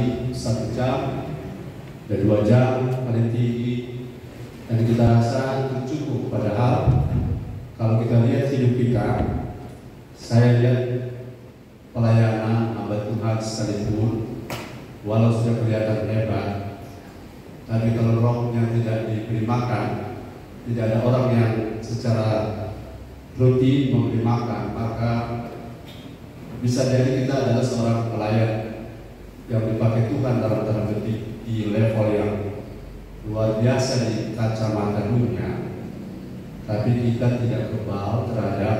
sekali 1 jam dan 2 jam paling tinggi, dan kita rasa itu cukup. Padahal kalau kita lihat hidup kita, saya lihat pelayanan hamba Tuhan sekalipun, walau sudah kelihatan hebat, tapi kalau rohnya tidak diberi makan, tidak ada orang yang secara rutin memberi makan, maka bisa jadi kita adalah seorang pelayan yang dipakai Tuhan dalam tanda petik di level yang luar biasa di kacamata dunia, tapi kita tidak kebal terhadap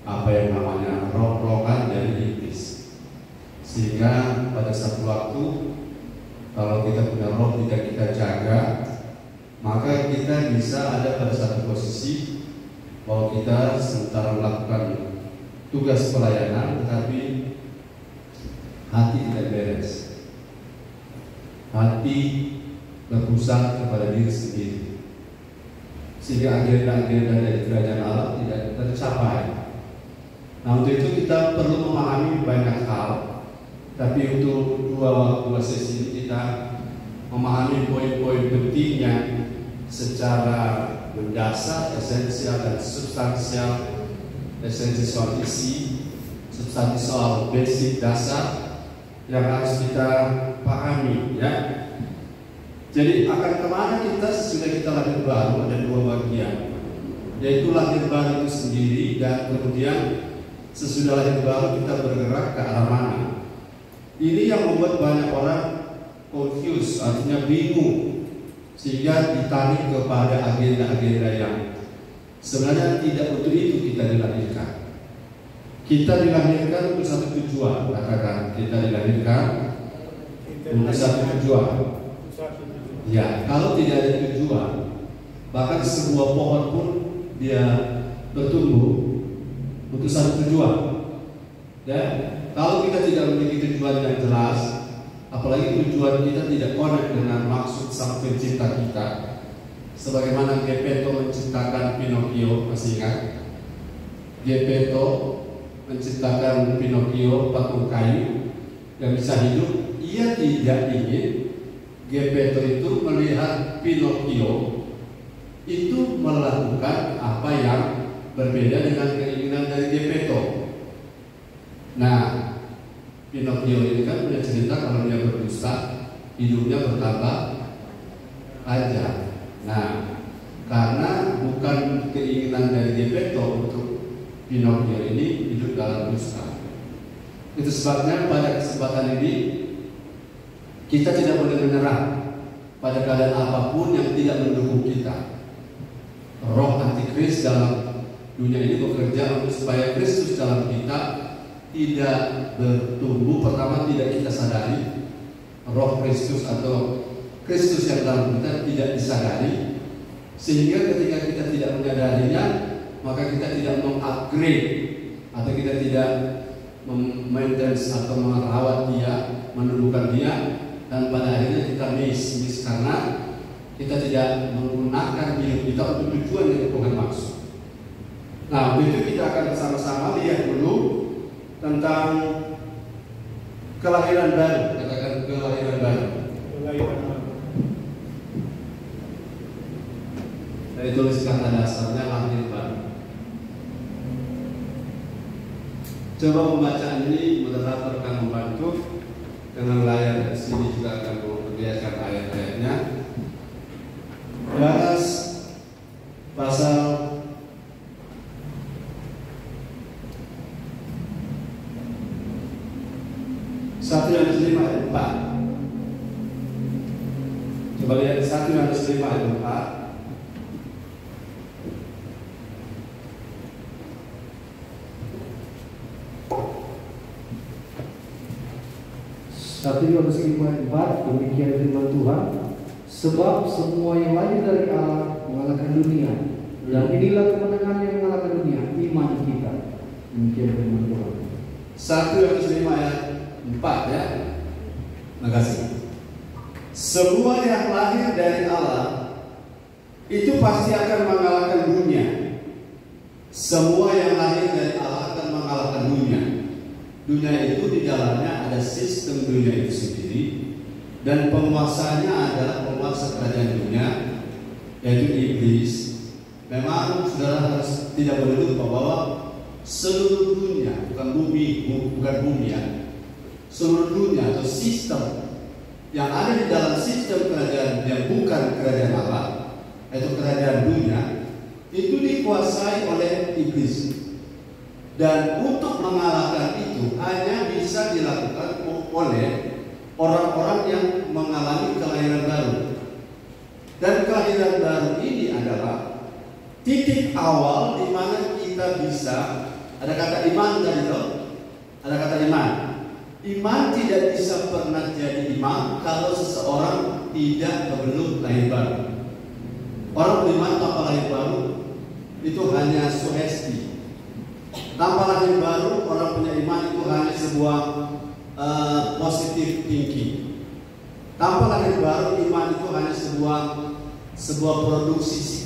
apa yang namanya roh-rohan dari iblis. Sehingga pada satu waktu, kalau kita punya roh tidak kita jaga, maka kita bisa ada pada satu posisi bahwa kita sementara melakukan tugas pelayanan, tetapi hati tidak beres. Hati berpusat kepada diri sendiri, sehingga agenda-agenda dari kerajaan Allah tidak tercapai. Nah, untuk itu kita perlu memahami banyak hal, tapi untuk dua sesi ini kita memahami poin-poin pentingnya secara mendasar, esensial dan substansial. Esensi soal isi, substansi soal basic dasar yang harus kita pahami, ya. Jadi akan kemana kita sesudah kita lahir baru? Ada 2 bagian, yaitu lahir baru itu sendiri, dan kemudian sesudah lahir baru kita bergerak ke arah mana. Ini yang membuat banyak orang confused, artinya bingung, sehingga ditarik kepada agenda-agenda yang sebenarnya tidak untuk itu kita dilahirkan. Kita dilahirkan untuk satu tujuan. Katakan, kita dilahirkan untuk satu tujuan. Ya, kalau tidak ada tujuan, bahkan sebuah pohon pun dia bertumbuh untuk satu tujuan. Ya, kalau kita tidak memiliki tujuan yang jelas, apalagi tujuan kita tidak connect dengan maksud sang pencipta kita. Sebagaimana Geppetto menciptakan Pinocchio, masih ingat? Geppetto menciptakan Pinocchio, patung kayu yang bisa hidup. Ia tidak ingin Geppetto itu melihat Pinocchio itu melakukan apa yang berbeda dengan keinginan dari Geppetto. Nah, Pinocchio ini kan punya cerita kalau dia berdusta, hidupnya bertambah aja. Nah, karena bukan keinginan dari Geppetto untuk Pinocchio ini hidup dalam dusta. Itu sebabnya pada kesempatan ini kita tidak boleh menyerah pada keadaan apapun yang tidak mendukung kita. Roh antikris dalam dunia ini bekerja untuk supaya Kristus dalam kita tidak bertumbuh. Pertama, tidak kita sadari roh Kristus atau Kristus yang dalam kita tidak disadari, sehingga ketika kita tidak menyadarinya, maka kita tidak mengupgrade atau kita tidak maintenance atau merawat dia, menumbuhkan dia, dan pada akhirnya kita miss karena kita tidak menggunakan hidup kita untuk tujuan yang Tuhan maksud. Nah, begitu kita akan bersama-sama lihat dulu tentang kelahiran baru. Katakan kelahiran baru. Saya tulis kata dasarnya lahir baru. Coba pembacaan ini moderator akan membantu dengan layar di sini, juga akan memperlihatkan ayat-ayatnya. Yohanes pasal 1 Yohanes 5 ayat 4. Coba lihat 1 Yohanes 5 ayat 4. Yohanes 5 ayat 4, demikian firman Tuhan, sebab semua yang lahir dari Allah mengalahkan dunia, dan inilah kemenangan yang mengalahkan dunia, iman kita. Demikian firman Tuhan. 1 Yohanes 5 ayat 4, ya. Makasih. Semua yang lahir dari Allah itu pasti akan mengalahkan dunia. Semua yang lahir dari Allah akan mengalahkan dunia. dunia itu di dalamnya ada sistem dunia itu sendiri, dan penguasanya adalah penguasa kerajaan dunia, yaitu iblis. Memang saudara harus tidak boleh lupa bahwa seluruh dunia, bukan bumi ya, seluruh dunia atau sistem yang ada di dalam sistem kerajaan yang bukan kerajaan Allah, yaitu kerajaan dunia, itu dikuasai oleh iblis. Dan untuk mengalahkan itu hanya bisa dilakukan oleh orang-orang yang mengalami kelahiran baru. Dan kelahiran baru ini adalah titik awal di mana kita bisa, ada kata iman tadi loh, ada kata iman. Iman tidak bisa pernah jadi iman kalau seseorang tidak belum lahir baru. Orang beriman tanpa lahir baru itu hanya sugesti. Tanpa lahir baru, orang punya iman itu hanya sebuah positive thinking. Tanpa lahir baru, iman itu hanya sebuah produksi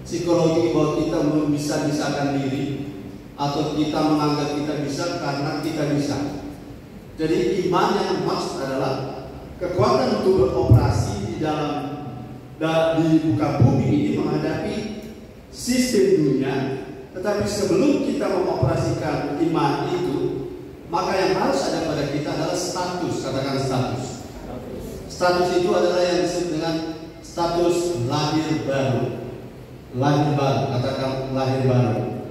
psikologi bahwa kita bisa-bisakan diri, atau kita menganggap kita bisa karena kita bisa. Jadi iman yang maksud adalah kekuatan untuk beroperasi di muka bumi ini menghadapi sistem dunia. Tetapi sebelum kita mengoperasikan iman itu, maka yang harus ada pada kita adalah status. Katakan status. Status itu adalah yang disebut dengan status lahir baru. Lahir baru, katakan lahir baru.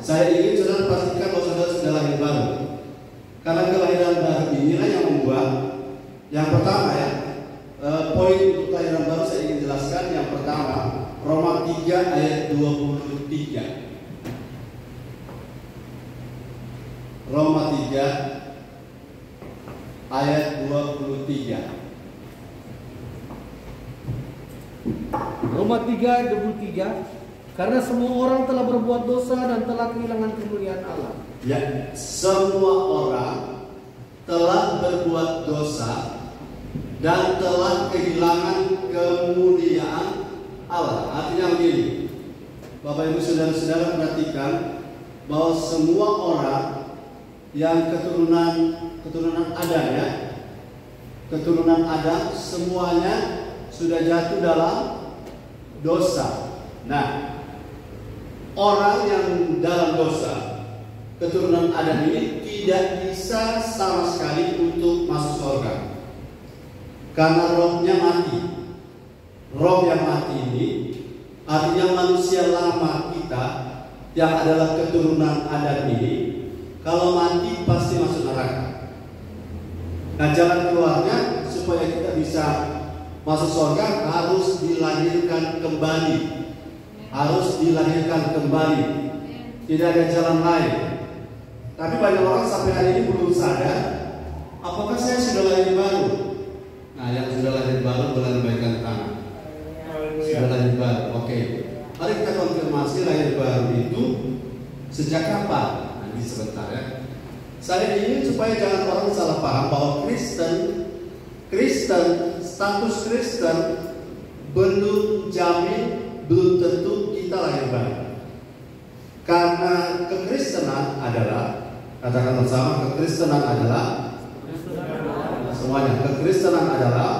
Saya ingin saudara pastikan bahwa saudara sudah lahir baru. Karena kelahiran baru inilah yang membuat, yang pertama ya, poin untuk kelahiran baru saya ingin jelaskan. Yang pertama, Roma 3 ayat 23. Roma 3 ayat 23. Roma 3 ayat 23. Karena semua orang telah berbuat dosa dan telah kehilangan kemuliaan Allah. Ya, semua orang telah berbuat dosa dan telah kehilangan kemuliaan Allah. Artinya begini, Bapak Ibu saudara-saudara, perhatikan bahwa semua orang yang keturunan Adam ya, keturunan Adam semuanya sudah jatuh dalam dosa. Nah, orang yang dalam dosa, keturunan Adam ini tidak bisa sama sekali untuk masuk surga, karena rohnya mati. Roh yang mati ini artinya manusia lama kita yang adalah keturunan Adam ini, kalau mati pasti masuk neraka. Nah, jalan keluarnya supaya kita bisa masuk surga harus dilahirkan kembali. Harus dilahirkan kembali. Tidak ada jalan lain. Tapi banyak orang sampai hari ini belum sadar, apakah saya sudah lahir baru? Nah, yang sudah lahir baru boleh lambaikan tangan. Sudah lahir baru. Oke. Mari kita konfirmasi lahir baru itu sejak kapan? Nanti sebentar ya. Saya ingin supaya jangan orang salah paham bahwa status Kristen belum tentu kita lahir baru. Karena kekristenan adalah, katakan bersama, kekristenan adalah semuanya. Kekristenan adalah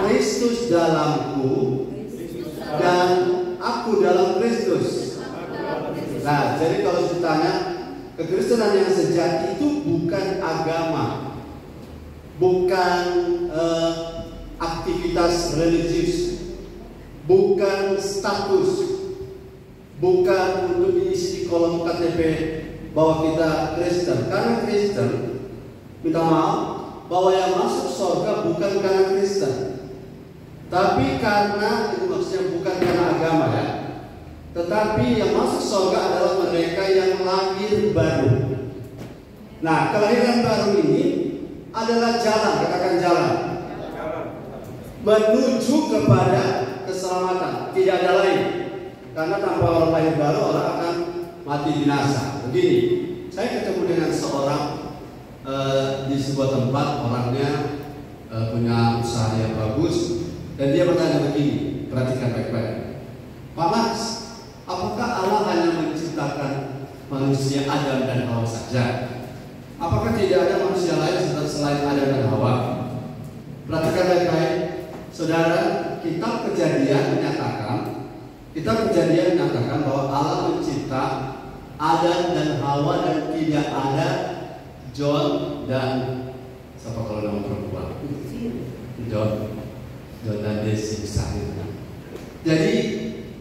Kristus dalamku dan aku dalam Kristus. Nah, jadi kalau ditanya, kekristenan yang sejati itu bukan agama, bukan aktivitas religius, bukan status, bukan untuk diisi di kolom KTP bahwa kita Kristen. Karena Kristen, minta maaf, bahwa yang masuk surga bukan karena Kristen, tapi karena, itu maksudnya bukan karena agama ya, tetapi yang masuk surga adalah mereka yang lahir baru. Nah, kelahiran baru ini adalah jalan, katakan jalan, menuju kepada keselamatan. Tidak ada lain. Karena tanpa orang lahir baru, orang akan mati binasa. Begini, saya ketemu dengan seorang di sebuah tempat, orangnya punya usaha yang bagus, dan dia bertanya begini, perhatikan baik-baik, Pak Mas, apakah Allah hanya menciptakan manusia manusia Adam dan Hawa saja. Apakah tidak ada manusia lain selain Adam dan Hawa? Perhatikan baik-baik, saudara. Kitab Kejadian menyatakan bahwa Allah mencipta Adam dan Hawa dan tidak ada John dan siapa kalau nama perempuan? John dan Desi misalnya. Jadi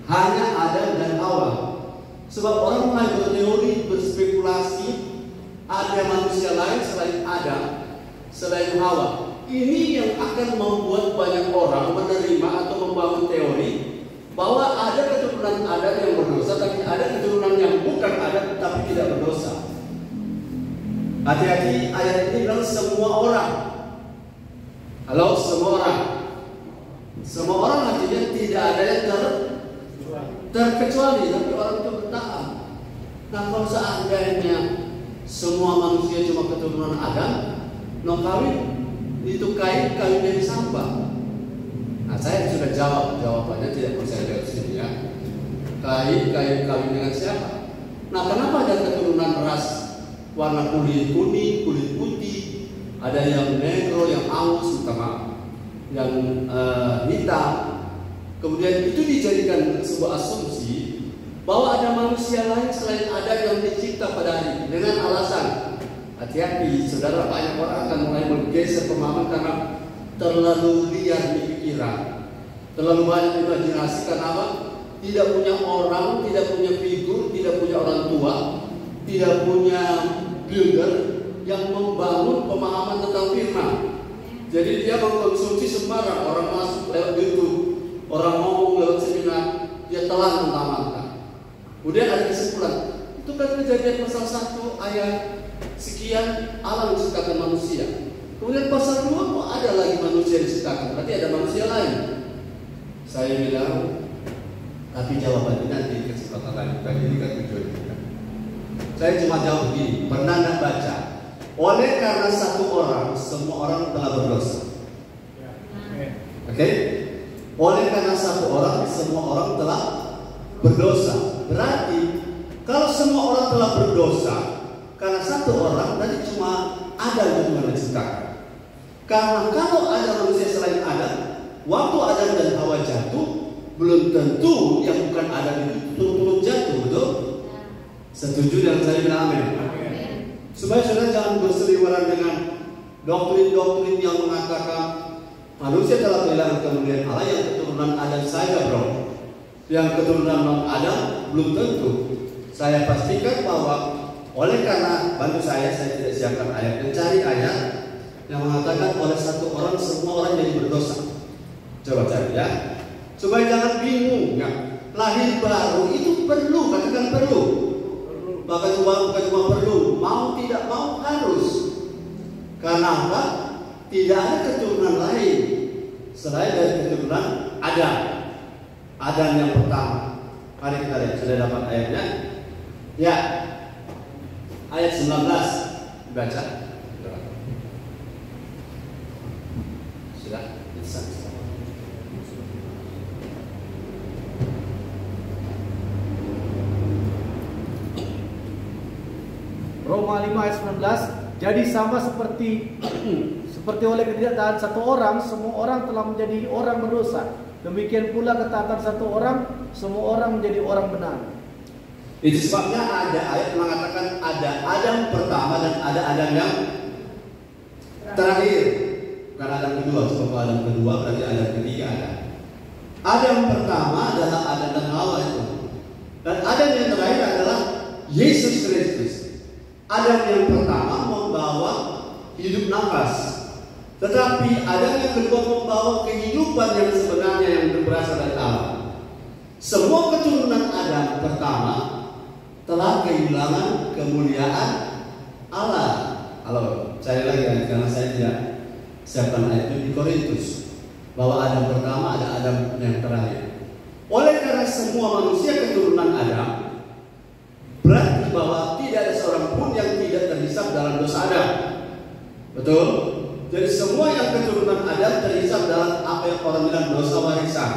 hanya Adam dan Hawa. Sebab orang mulai berteori, berspekulasi ada manusia lain selain Adam, selain Hawa. Ini yang akan membuat banyak orang menerima atau membangun teori bahwa ada keturunan Adam yang berdosa, tapi ada keturunan yang bukan Adam tapi tidak berdosa. Hati-hati, ayat ini bilang semua orang. Halo, semua orang. Semua orang artinya tidak ada yang terkecuali, tapi orang itu bertahan. Nah, kalau seandainya semua manusia cuma keturunan Adam, no kawin itu kain jadi sampah. Nah, saya sudah jawab jawabannya, tidak perlu saya jawab sini ya. Kain kawin dengan siapa? Nah, kenapa ada keturunan ras warna kulit kuning, kulit putih, ada yang negro, yang aus, yang hitam. Kemudian itu dijadikan sebuah asumsi bahwa ada manusia lain selain ada yang dicipta pada hari ini dengan alasan. Hati-hati, saudara, banyak orang akan mulai menggeser pemahaman karena terlalu liar di pikiran, terlalu banyak imajinasi. Karena apa? Tidak punya orang, tidak punya figur, tidak punya orang tua, tidak punya builder yang membangun pemahaman tentang firman. Jadi dia mengkonsumsi sembarang, orang masuk lewat YouTube, orang ngomong lewat seminar, dia telan mentah-mentah. Kemudian ada kesimpulan, itu kan Kejadian pasal 1 ayat sekian Allah menciptakan manusia. Kemudian pasal 2 kok ada lagi manusia diciptakan, berarti ada manusia lain. Saya bilang, tapi jawabannya nanti kesempatan lain. Tadi ini kan tujuan kita. Saya cuma jawab begini, pernah nggak baca? Oleh karena satu orang, semua orang telah berdosa. Oke? Oleh karena satu orang, semua orang telah berdosa. Berarti kalau semua orang telah berdosa, karena satu orang tadi cuma ada yang diciptakan. Karena kalau ada manusia selain Adam, waktu Adam dan Hawa jatuh, belum tentu yang bukan Adam itu turut-turut jatuh, betul? Setuju dengan saya bilang amin? Supaya saudara jangan berseliweran dengan doktrin-doktrin yang mengatakan manusia telah kehilangan kemuliaan Allah yang keturunan Adam saja, bro. Yang keturunan non Adam belum tentu. Saya pastikan bahwa oleh karena bantu saya tidak siapkan ayat, mencari ayat yang mengatakan oleh satu orang semua orang jadi berdosa. Coba cari ya, supaya jangan bingung ya. Lahir baru itu perlu, katakan perlu. Bahkan bukan cuma perlu, mau tidak mau harus. Karena apa? Tidak ada keturunan lain selain dari keturunan Adam. Adam yang pertama. Mari kita lihat, sudah dapat ayatnya? Ya. Ayat 19 dibaca. Sudah? Bisa. Roma 5 ayat 19. Jadi sama seperti oleh ketidaktaatan satu orang, semua orang telah menjadi orang berdosa. Demikian pula ketaatan satu orang, semua orang menjadi orang benar. Itu sebabnya ada ayat mengatakan ada Adam pertama dan ada Adam yang terakhir. Bukan Adam kedua, sebab Adam kedua berarti Adam ketiga ada. Adam pertama adalah Adam dan Hawa itu. Dan Adam yang terakhir adalah Yesus Kristus. Adam yang pertama membawa hidup nafas, tetapi Adam yang kedua membawa kehidupan yang sebenarnya yang berasal dari Allah. Semua keturunan Adam pertama telah kehilangan kemuliaan Allah. Halo, cari lagi karena saya tidak siapkan ayat itu di Korintus bahwa Adam pertama ada Adam yang terakhir. Oleh karena semua manusia keturunan Adam, berarti bahwa tidak ada seorang pun yang tidak terhisap dalam dosa Adam. Betul? Jadi semua yang keturunan Adam terhisap dalam apa yang orang bilang dosa warisan.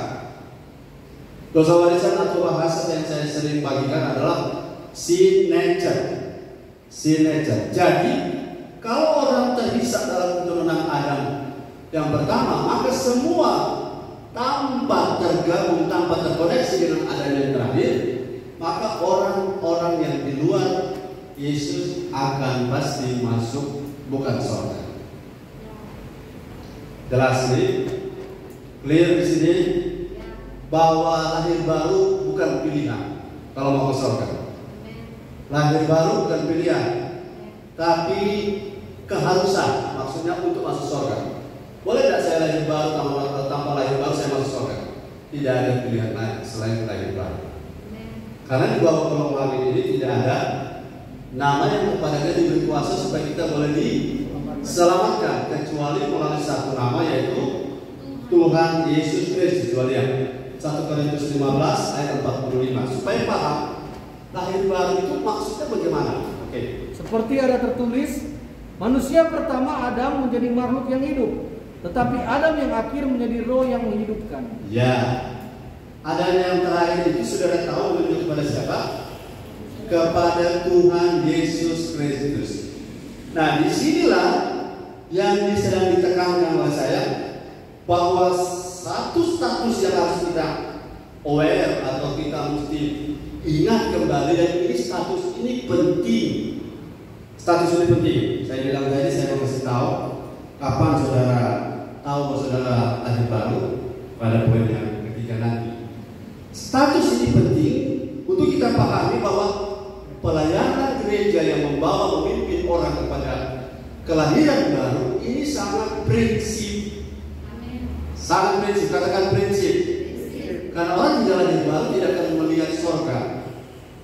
Dosa warisan atau bahasa yang saya sering bagikan adalah sin nature. Jadi kalau orang terhisap dalam keturunan Adam yang pertama, maka semua tanpa tergabung, tanpa terkoneksi dengan Adam yang terakhir, maka orang-orang yang di luar Yesus akan pasti masuk bukan surga. Jelas nih, clear di sini bahwa lahir baru bukan pilihan kalau mau ke surga. Lahir baru bukan pilihan, tapi keharusan, maksudnya untuk masuk surga. Boleh tidak saya lahir baru tanpa lahir baru saya masuk surga? Tidak ada pilihan lain selain lahir baru. Karena di bawah kolong ini tidak ada nama yang kepadanya diberi kuasa supaya kita boleh diselamatkan kecuali melalui satu nama, yaitu Tuhan Yesus Kristus. Jual ya 1 Korintus 15 ayat 45 supaya paham lahir baru itu maksudnya bagaimana. Oke. Seperti ada tertulis, manusia pertama Adam menjadi makhluk yang hidup, tetapi Adam yang akhir menjadi roh yang menghidupkan. Ya, Adam yang terakhir itu saudara tahu menunjuk kepada siapa? Kepada Tuhan Yesus Kristus. Nah, disinilah yang sedang ditekankan oleh saya, bahwa satu status yang harus kita aware atau kita mesti ingat kembali, dan ini status ini penting. Status ini penting. Saya bilang tadi, saya mau kasih tahu kapan saudara tahu bahwa saudara lahir baru pada poin yang ketiga nanti. Status ini penting untuk kita pahami bahwa pelayanan gereja yang membawa memimpin orang kepada kelahiran baru ini sangat prinsip. Sangat prinsip, katakan prinsip. Karena orang di lahir baru tidak akan melihat surga,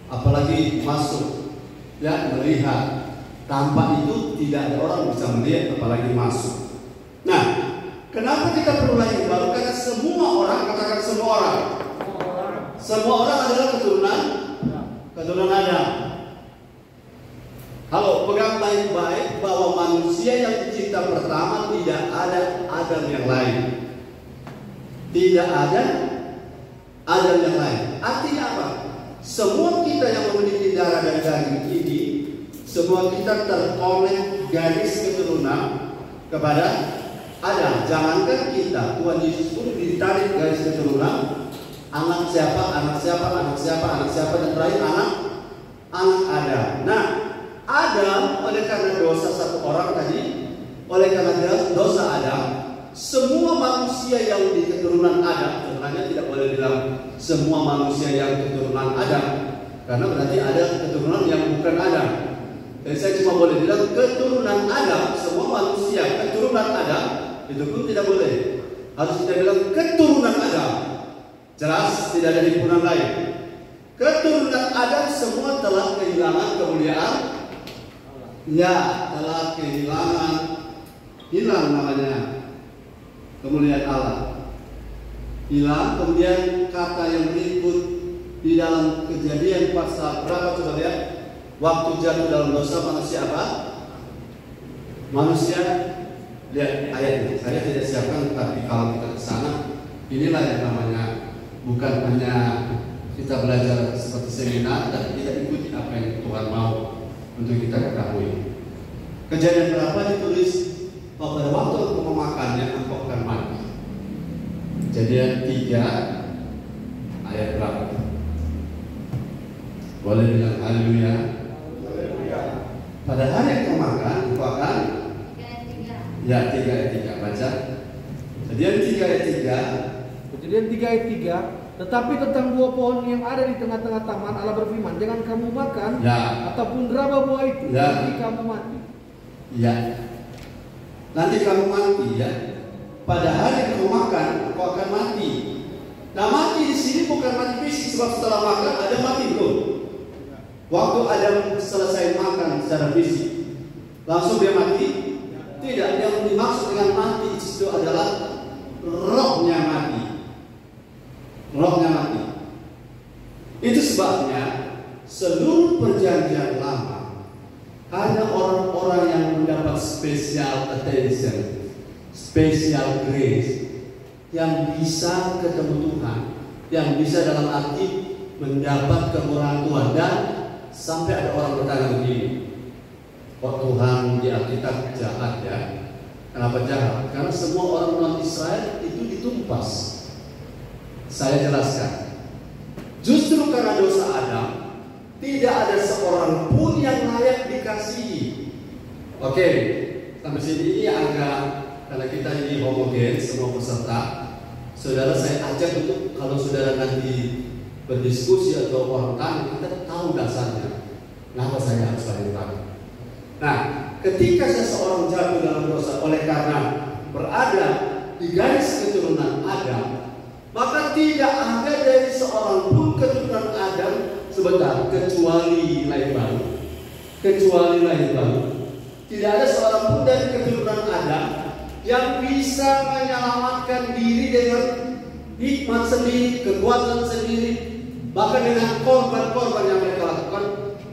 apalagi masuk, ya, melihat. Tanpa itu tidak ada orang bisa melihat, apalagi masuk. Nah, kenapa kita perlu lahir baru? Karena semua orang, katakan semua orang. Semua orang adalah keturunan Adam. Halo, pegang baik-baik bahwa manusia yang dicipta pertama tidak ada Adam yang lain. Tidak ada Adam yang lain. Artinya apa? Semua kita yang memiliki darah dan daging ini, semua kita terkonek garis keturunan kepada Adam. Jangankan kita, Tuhan Yesus pun ditarik garis keturunan. Anak siapa, anak siapa, anak siapa, anak siapa, dan terakhir anak Adam. Nah, Adam, oleh karena dosa satu orang tadi, oleh karena dosa Adam, semua manusia yang di keturunan Adam, sebenarnya tidak boleh bilang semua manusia yang keturunan Adam, karena berarti ada keturunan yang bukan Adam. Jadi saya cuma boleh bilang keturunan Adam, semua manusia keturunan Adam, itu pun tidak boleh. Harus kita bilang keturunan Adam. Jelas, tidak ada himpunan lain. Keturunan Adam semua telah kehilangan kemuliaan. Ya, telah kehilangan, hilang namanya kemuliaan Allah. Hilang. Kemudian kata yang berikut di dalam Kejadian pasal berapa, coba lihat. Waktu jatuh dalam dosa manusia apa? Manusia, lihat ayatnya. Saya tidak siapkan, tapi kalau kita ke sana, inilah yang namanya, bukan hanya kita belajar seperti seminar, tapi kita ikuti apa yang Tuhan mau untuk kita ketahui. Kejadian berapa ditulis bahwa pada waktu aku memakannya engkau akan mati. Kejadian 3 ayat berapa? Boleh bilang haleluya. Pada hari yang kau makan engkau akan, ya 3 ayat 3 baca. Kejadian 3 ayat 3. Kejadian 3 ayat 3. Tetapi tentang buah pohon yang ada di tengah-tengah taman, Allah berfirman, jangan kamu makan, ya, ataupun raba buah itu, ya, nanti kamu mati. Ya, nanti kamu mati, ya. Pada hari kamu makan, kau akan mati. Nah, mati di sini bukan mati fisik, sebab setelah makan ada mati itu. Waktu Adam selesai makan secara fisik, langsung dia mati? Tidak. Yang dimaksud dengan mati itu adalah rohnya mati. Rohnya mati. Itu sebabnya seluruh perjanjian lama hanya orang-orang yang mendapat special attention, special grace, yang bisa ketemu Tuhan, yang bisa dalam arti mendapat kemurahan Tuhan. Dan sampai ada orang bertanya begini, kok Tuhan di Alkitab jahat ya? Kenapa jahat? Karena semua orang non-Israel itu ditumpas. Saya jelaskan. Justru karena dosa Adam, tidak ada seorang pun yang layak dikasihi. Oke, sampai sini ini agak, karena kita ini homogen semua peserta. Saudara, saya ajak untuk kalau saudara nanti berdiskusi atau orang tanya, kita tahu dasarnya. Kenapa saya harus lahirkan? Nah, ketika seseorang jatuh dalam dosa oleh karena berada di garis keturunan Adam, maka tidak ada dari seorang pun keturunan Adam sebentar kecuali lahir baru. Kecuali lahir baru. Tidak ada seorang pun dari keturunan Adam yang bisa menyelamatkan diri dengan hikmat sendiri, kekuatan sendiri, bahkan dengan korban-korban yang mereka lakukan,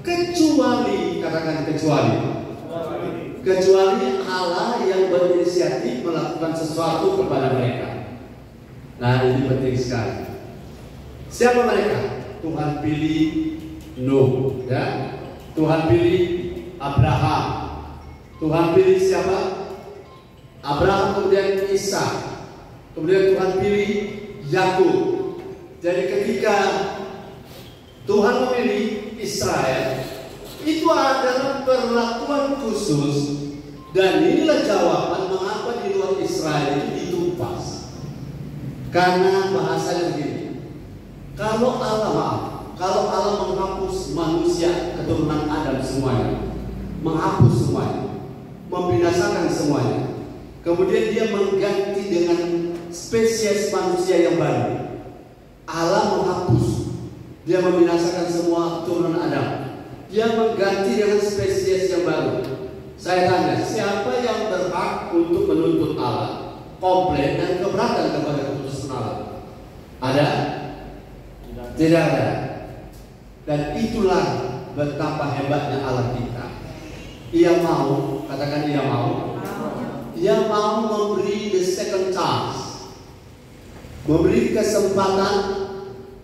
kecuali, katakan kecuali Allah yang berinisiatif melakukan sesuatu kepada mereka. Nah, ini penting sekali. Siapa mereka? Tuhan pilih Nuh, ya. Tuhan pilih Abraham. Tuhan pilih siapa? Abraham, kemudian Ishak. Kemudian Tuhan pilih Yakub. Jadi ketika Tuhan memilih Israel, itu adalah perlakuan khusus. Dan inilah jawaban mengapa di luar Israel itu ditumpas. Karena bahasanya begini, kalau Allah menghapus manusia keturunan Adam semuanya, menghapus semuanya, membinasakan semuanya, kemudian dia mengganti dengan spesies manusia yang baru. Allah menghapus, dia membinasakan semua keturunan Adam, dia mengganti dengan spesies yang baru. Saya tanya, siapa yang berhak untuk menuntut Allah komplain dan keberatan kepada keputusan Allah? Ada? Tidak ada. Dan itulah betapa hebatnya Allah kita. Ia mau, katakan ia mau. Ia mau memberi the second chance, memberi kesempatan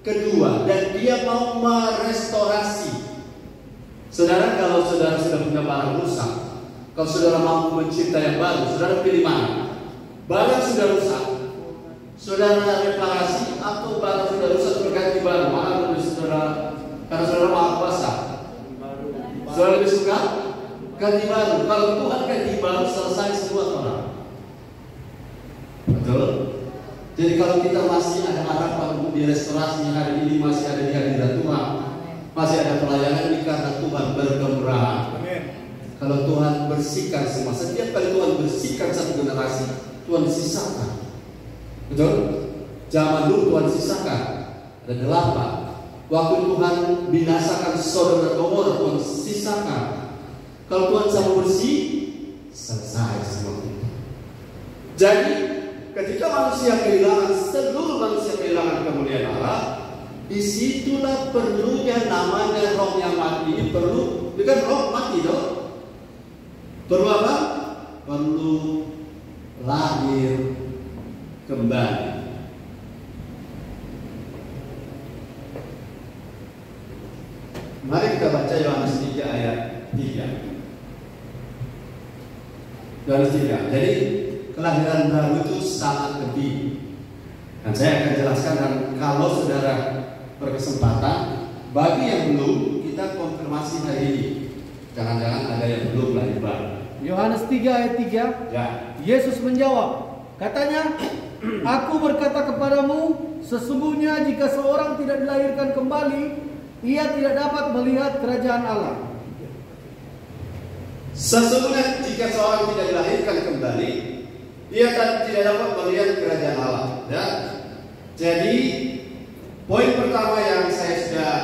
kedua, dan dia mau merestorasi. Saudara, kalau saudara sudah punya barang rusak, kalau saudara mau mencipta yang baru, saudara pilih mana? Barang sudah rusak, saudara reparasi, atau barang sudah rusak berganti baru? Mana lebih saudara? Karena saudara maha kuasa, saudara lebih suka ganti baru. Kalau Tuhan ganti baru, selesai semua orang. Betul? Jadi kalau kita masih ada harapan untuk direstorasi hari ini, masih ada di hadirat Tuhan, masih ada pelayanan ini karena Tuhan berkemurahan. Kalau Tuhan bersihkan semua, setiap kali Tuhan bersihkan satu generasi, Tuhan sisakan. Betul? Zaman dulu Tuhan sisakan. Ada 8. Waktu Tuhan binasakan Sodom dan Gomora, Tuhan sisakan. Kalau Tuhan sama bersih, selesai semua. Jadi ketika manusia kehilangan, seluruh manusia kehilangan kemuliaan Allah, disitulah perlunya namanya roh yang mati. Ini perlu, itu kan roh mati dong. Perlu apa? Perlu lahir kembali. Mari kita baca Yohanes 3 ayat 3. Yohanes 3. Jadi kelahiran baru itu sangat penting. Dan saya akan jelaskan, dan kalau saudara berkesempatan, bagi yang belum, kita konfirmasi hari ini. Jangan-jangan ada yang belum lahir baru. Yohanes 3 ayat 3. Ya. Yesus menjawab, katanya, Aku berkata kepadamu, sesungguhnya jika seorang tidak dilahirkan kembali, ia tidak dapat melihat kerajaan Allah. Sesungguhnya jika seorang tidak dilahirkan kembali, ia tidak dapat melihat kerajaan Allah. Ya. Jadi poin pertama yang saya sudah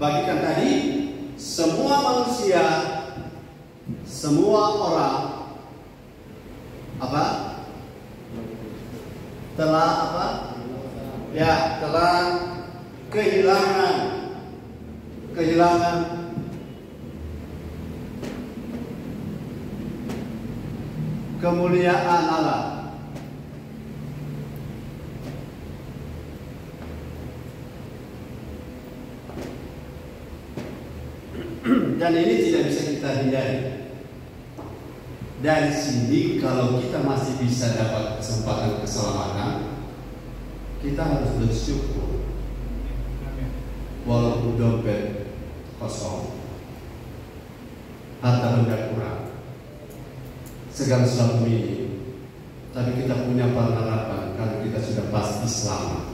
bagikan tadi, semua manusia, semua orang telah kehilangan kemuliaan Allah. Dan ini tidak bisa kita hindari. Dari sini kalau kita masih bisa dapat kesempatan keselamatan, kita harus bersyukur. Walaupun dompet kosong, harta benda kurang, segala sesuatu ini, tapi kita punya pengharapan kalau kita sudah pasti selamat.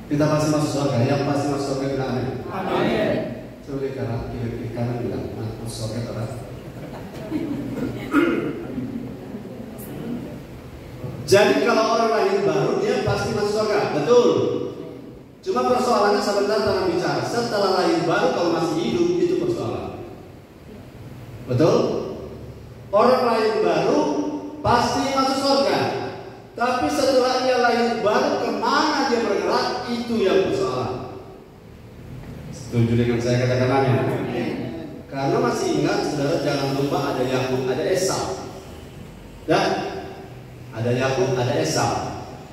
Kita pasti masuk surga. Yang pasti masuk surga bilang amin. Amin. Coba kiri kanan bilang masuk surga orang. Jadi kalau orang lahir baru dia pasti masuk surga, betul. Cuma persoalannya sebentar tanah bicara. Setelah lahir baru kalau masih hidup itu persoalan. Betul? Orang lahir baru pasti masuk surga. Tapi setelah dia lahir baru kemana dia bergerak itu yang persoalan. Setuju dengan saya katakan amin? Karena masih ingat saudara, jangan lupa ada Yakub, ada Esau. Dan ada Yakub, ada Esau.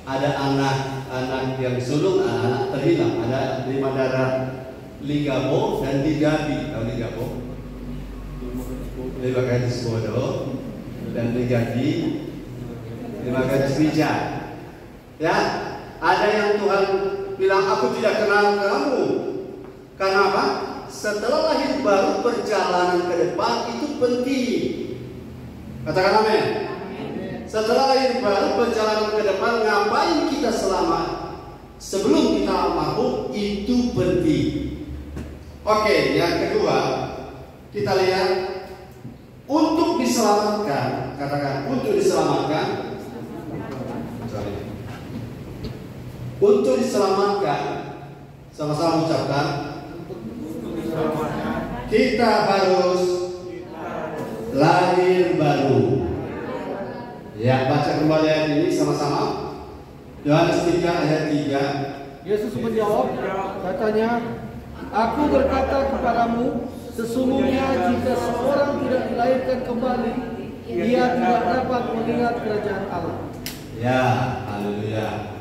Ada anak-anak yang sulung, anak terhilang. Ada 5 darah Ligabo dan Ligabi. Tahu Ligabo? 5 gadis bodoh dan Ligabi 5 gadis bijak. Ya, ada yang Tuhan bilang aku tidak kenal kamu. Karena apa? Setelah lahir baru perjalanan ke depan itu penting. Katakan amin. Setelah lahir baru perjalanan ke depan, ngapain kita selamat sebelum kita almarhum itu penting. Oke, yang kedua kita lihat untuk diselamatkan. Katakan untuk diselamatkan. Untuk diselamatkan, sama-sama ucapkan. Kita harus lahir baru. Ya, baca kembali ayat ini sama-sama. Yohanes 3 ayat 3. Yesus menjawab, katanya, aku berkata kepadamu, sesungguhnya jika seorang tidak dilahirkan kembali, ia tidak dapat melihat kerajaan Allah. Ya, haleluya.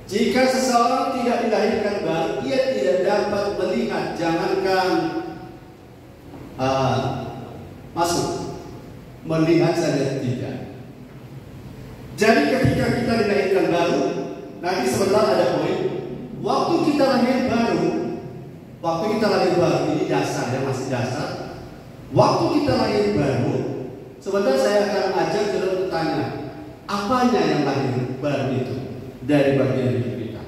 Jika seseorang tidak dilahirkan baru, ia tidak dapat melihat. Jangankan masuk, melihat saja tidak. Jadi ketika kita dilahirkan baru, nanti sebentar ada poin. Waktu kita lahir baru, ini dasar ya, masih dasar. Waktu kita lahir baru, sebentar saya akan ajak saudara bertanya, apanya yang lahir baru itu dari bagian hidup kita?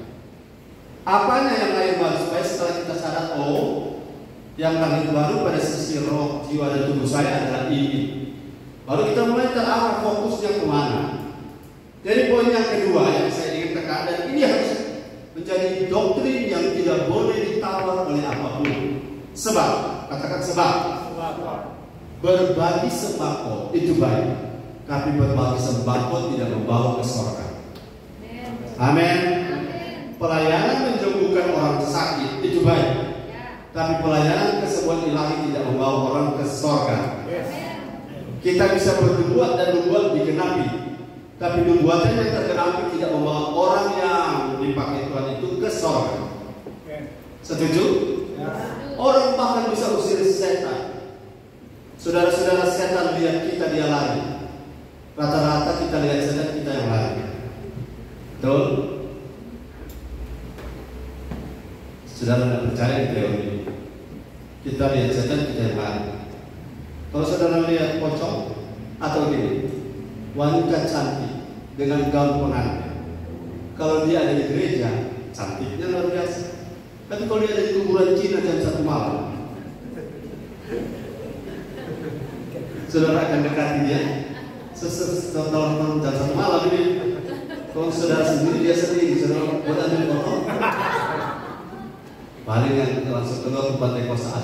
Apanya yang lahir baru supaya setelah kita sadar, oh, yang lahir baru pada sisi roh, jiwa dan tubuh saya adalah ini. Baru kita mulai terarah fokusnya kemana. Jadi poin yang kedua yang saya ingin tekan, dan ini harus menjadi doktrin yang tidak boleh ditawar oleh apapun. Sebab, katakan sebab. Berbagi sembako itu baik, tapi berbagi sembako tidak membawa ke surga. Amin. Pelayanan menyembuhkan orang sakit itu baik, tapi pelayanan kesembuhan ilahi tidak membawa orang ke surga. Kita bisa berbuat dan membuat digenapi, tapi nubuatan yang tergenapi tidak membawa orang yang dipakai Tuhan itu ke surga. Setuju? Orang bahkan bisa usir setan. Saudara-saudara, setan lihat kita dia lari. Rata-rata kita lihat setan, kita yang lari. Betul? Saudara tidak percaya di teori ini? Kita lihat setan, kita yang lari. Kalau saudara lihat pocong atau gini, wanita cantik dengan gaun pengantin, kalau dia ada di gereja, cantiknya luar biasa. Tapi kalau dia ada di kuburan Cina jam 1 malam, saudara akan dekati dia. Setelah jam 1 malam ini, kalau saudara sendiri dia sendiri, saudara buat ambil foto, paling yang langsung keluar ke pantai kosa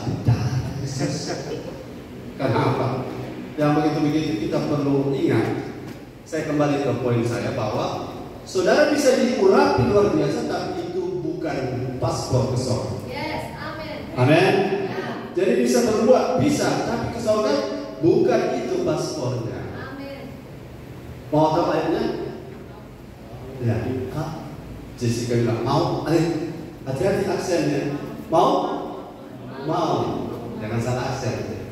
Kenapa? Yang begitu-begitu kita perlu ingat. Saya kembali ke poin saya bahwa saudara bisa diurapi luar biasa, tapi itu bukan paspor ke surga. Yes, amin. Amin. Ya. Jadi bisa berbuat, bisa, tapi ke surga bukan itu paspornya. Amin. Mau tahu ayatnya? Ya, Jessica bilang mau. Hati-hati aksennya. Mau? Mau. Jangan salah aksen.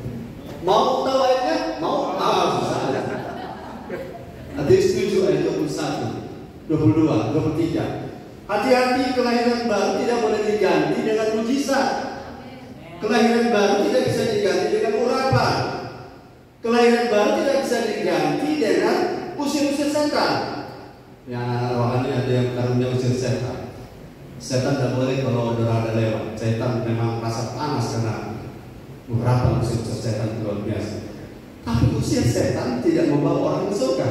Mau tahu ayatnya? Mau? Susah. Ada setuju ayat 21, 22, 23. Hati-hati, kelahiran baru tidak boleh diganti dengan mujizat. Kelahiran baru tidak bisa diganti dengan urapan. Kelahiran baru tidak bisa diganti dengan usir-usir setan. Ya, rohani ada yang karunia usir setan. Setan tidak boleh kalau ada lewat. Setan memang rasa panas karena urapan usir-usir setan luar biasa. Tapi usir setan tidak membawa orang ke surga.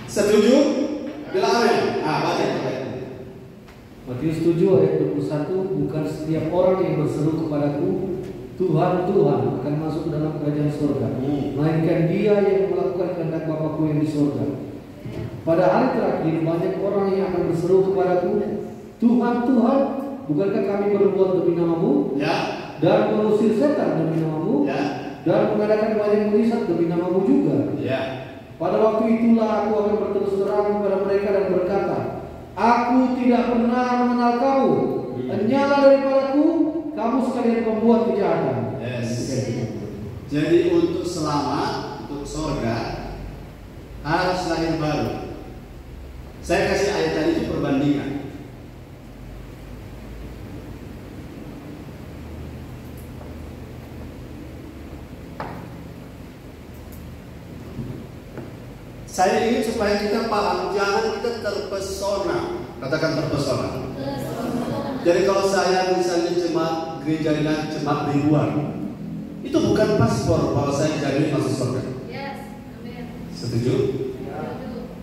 Setuju? Bila amin. Baca. Matius 7 ayat 21, bukan setiap orang yang berseru kepadaku Tuhan, Tuhan akan masuk dalam kerajaan surga, melainkan dia yang melakukan kehendak Bapakku yang di surga. Pada hari terakhir banyak orang yang akan berseru kepadaku, Tuhan, Tuhan, bukankah kami berbuat demi namamu? Ya. Dan mengusir setan demi namamu? Ya. Dan mengadakan banyak mujizat demi namamu juga? Ya. Pada waktu itulah aku akan berterus terang kepada mereka dan berkata, Aku tidak pernah mengenal kamu. Enyala daripadaku, kamu sekalian pembuat kejahatan. Yes. Jadi untuk selamat, untuk surga harus lahir baru. Saya kasih ayat tadi itu perbandingan. Saya ingin supaya kita paham, jangan kita terpesona. Katakan terpesona. Jadi kalau saya misalnya jemaat gerejanya jemaat ribuan, itu bukan paspor bahwa saya jadi masuk surga. Setuju?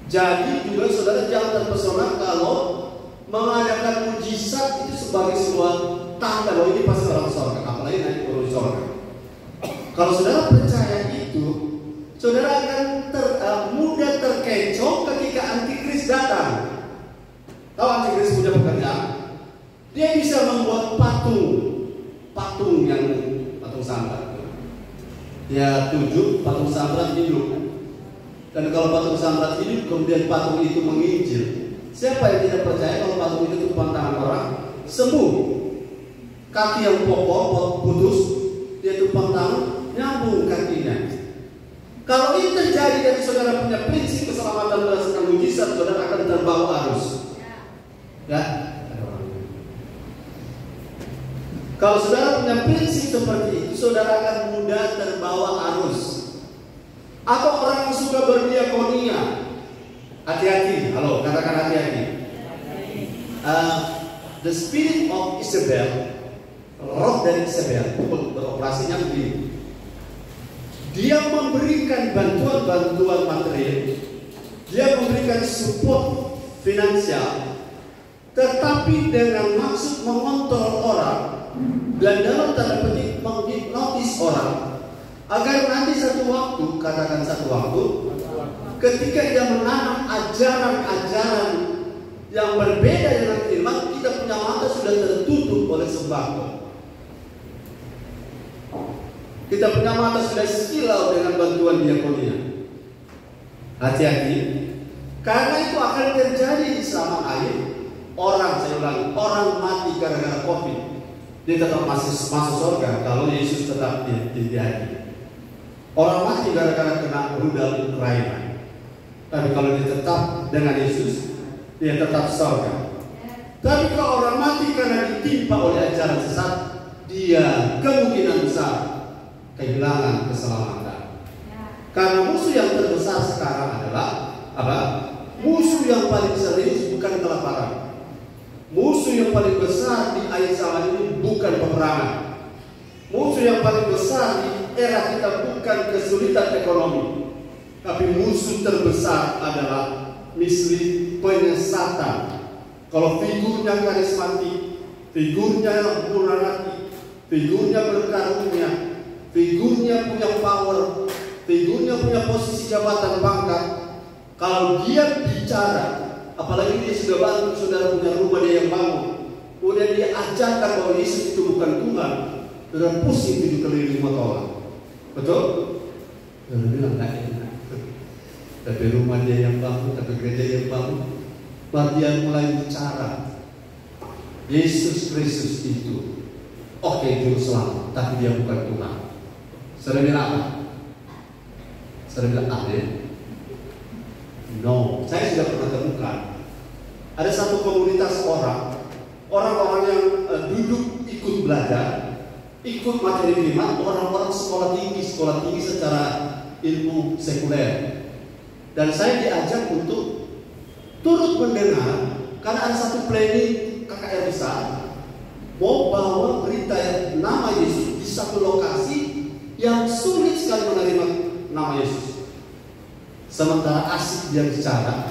Jadi juga saudara jangan terpesona kalau mengadakan mujizat itu sebagai sebuah tanda bahwa ini pasti orang surga, apalagi naik turun surga. Kalau saudara percaya itu, saudara akan mudah terkecoh ketika antikris datang. Tahu antikris punya pekerjaan? Dia bisa membuat patung yang patung sambat. Dia tunjuk patung sambat hidup. Dan kalau patung sambat hidup, kemudian patung itu menginjil. Siapa yang tidak percaya kalau patung itu tepuk tangan orang sembuh? Kaki yang pokok putus, dia tepuk tangan nyambung kakinya. Kalau ini terjadi dan saudara punya prinsip keselamatan berdasarkan mujizat, saudara akan terbawa arus. Ya. Kalau saudara punya prinsip seperti itu, saudara akan mudah terbawa arus. Atau orang yang suka berdiakonia, hati-hati. Halo, katakan hati-hati. The spirit of Isabel, roh dari Isabel, beroperasinya begini. Dia memberikan bantuan-bantuan material, dia memberikan support finansial, tetapi dengan maksud mengontrol orang dan dalam tanda petik menghipnotis orang, agar nanti satu waktu, katakan satu waktu, ketika dia menanam ajaran-ajaran yang berbeda dengan firman, kita punya mata sudah tertutup oleh sembako. Kita punya mata sudah silau dengan bantuan diakonia. Hati-hati, karena itu akan terjadi di selama akhir. Orang, saya ulangi, orang mati gara-gara COVID, dia tetap masuk surga kalau Yesus tetap di hati. Orang mati gara-gara kena rudal Ukraina, tapi kalau dia tetap dengan Yesus, dia tetap surga. Tapi kalau orang mati karena ditimpa oleh ajaran sesat, dia kemungkinan besar kehilangan keselamatan. Karena musuh yang terbesar sekarang adalah apa? Musuh yang paling serius bukan kelaparan. Musuh yang paling besar di akhir zaman ini bukan peperangan. Musuh yang paling besar di era kita bukan kesulitan ekonomi, tapi musuh terbesar adalah misli penyesatan. Kalau figurnya karismatik, figurnya murah hati, figurnya berkarunia, figurnya punya power, figurnya punya posisi jabatan pangkat, kalau dia bicara, apalagi dia sudah bantu saudara punya rumah dia yang bangun, kemudian dia ajarkan bahwa Yesus itu bukan Tuhan, saudara pusing tujuh keliling motor. Betul? Saudara bilang enggak enak. Tapi rumah dia yang bangun, tapi gereja yang bangun, baru dia mulai bicara. Yesus Kristus itu oke, juru selamat, tapi dia bukan Tuhan. Saudara bilang apa? Saudara bilang amin? No, saya sudah pernah temukan ada satu komunitas orang-orang yang duduk ikut belajar, ikut materi prima, orang-orang sekolah tinggi secara ilmu sekuler. Dan saya diajak untuk turut mendengar karena ada satu planning KKR besar mau bawa berita nama Yesus di satu lokasi yang sulit sekali menerima nama Yesus. Sementara asik dia bicara,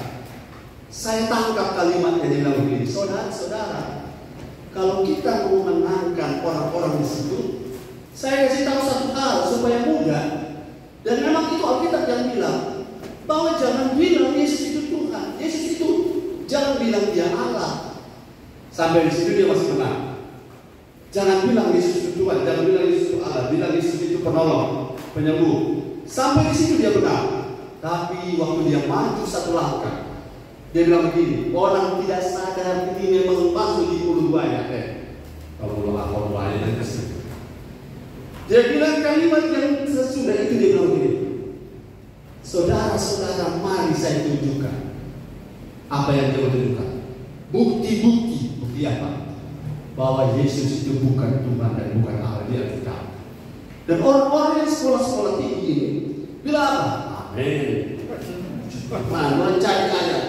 saya tangkap kalimat yang bilang begini, saudara-saudara, kalau kita mau menangkan orang-orang di situ, saya kasih tahu satu hal supaya mudah. Dan memang itu Alkitab yang bilang bahwa jangan bilang Yesus itu Tuhan, Yesus itu jangan bilang dia Allah. Sampai di situ dia masih menang. Jangan bilang Yesus itu Tuhan, jangan bilang Yesus itu Allah, bilang Yesus itu penolong, penyembuh. Sampai di situ dia benar. Tapi waktu dia maju satu langkah, dia bilang begini, orang tidak sadar ini memang masuk di mulut buaya. Kalau belum lapor buaya dan kesini. Dia bilang kalimat yang sesudah itu dia bilang begini, saudara-saudara, mari saya tunjukkan apa yang dia tunjukkan. Bukti apa? Bahwa Yesus itu bukan Tuhan dan bukan Allah, dia Tuhan. Dan orang-orang yang sekolah-sekolah tinggi ini bilang apa? Amin. Mencari ayat.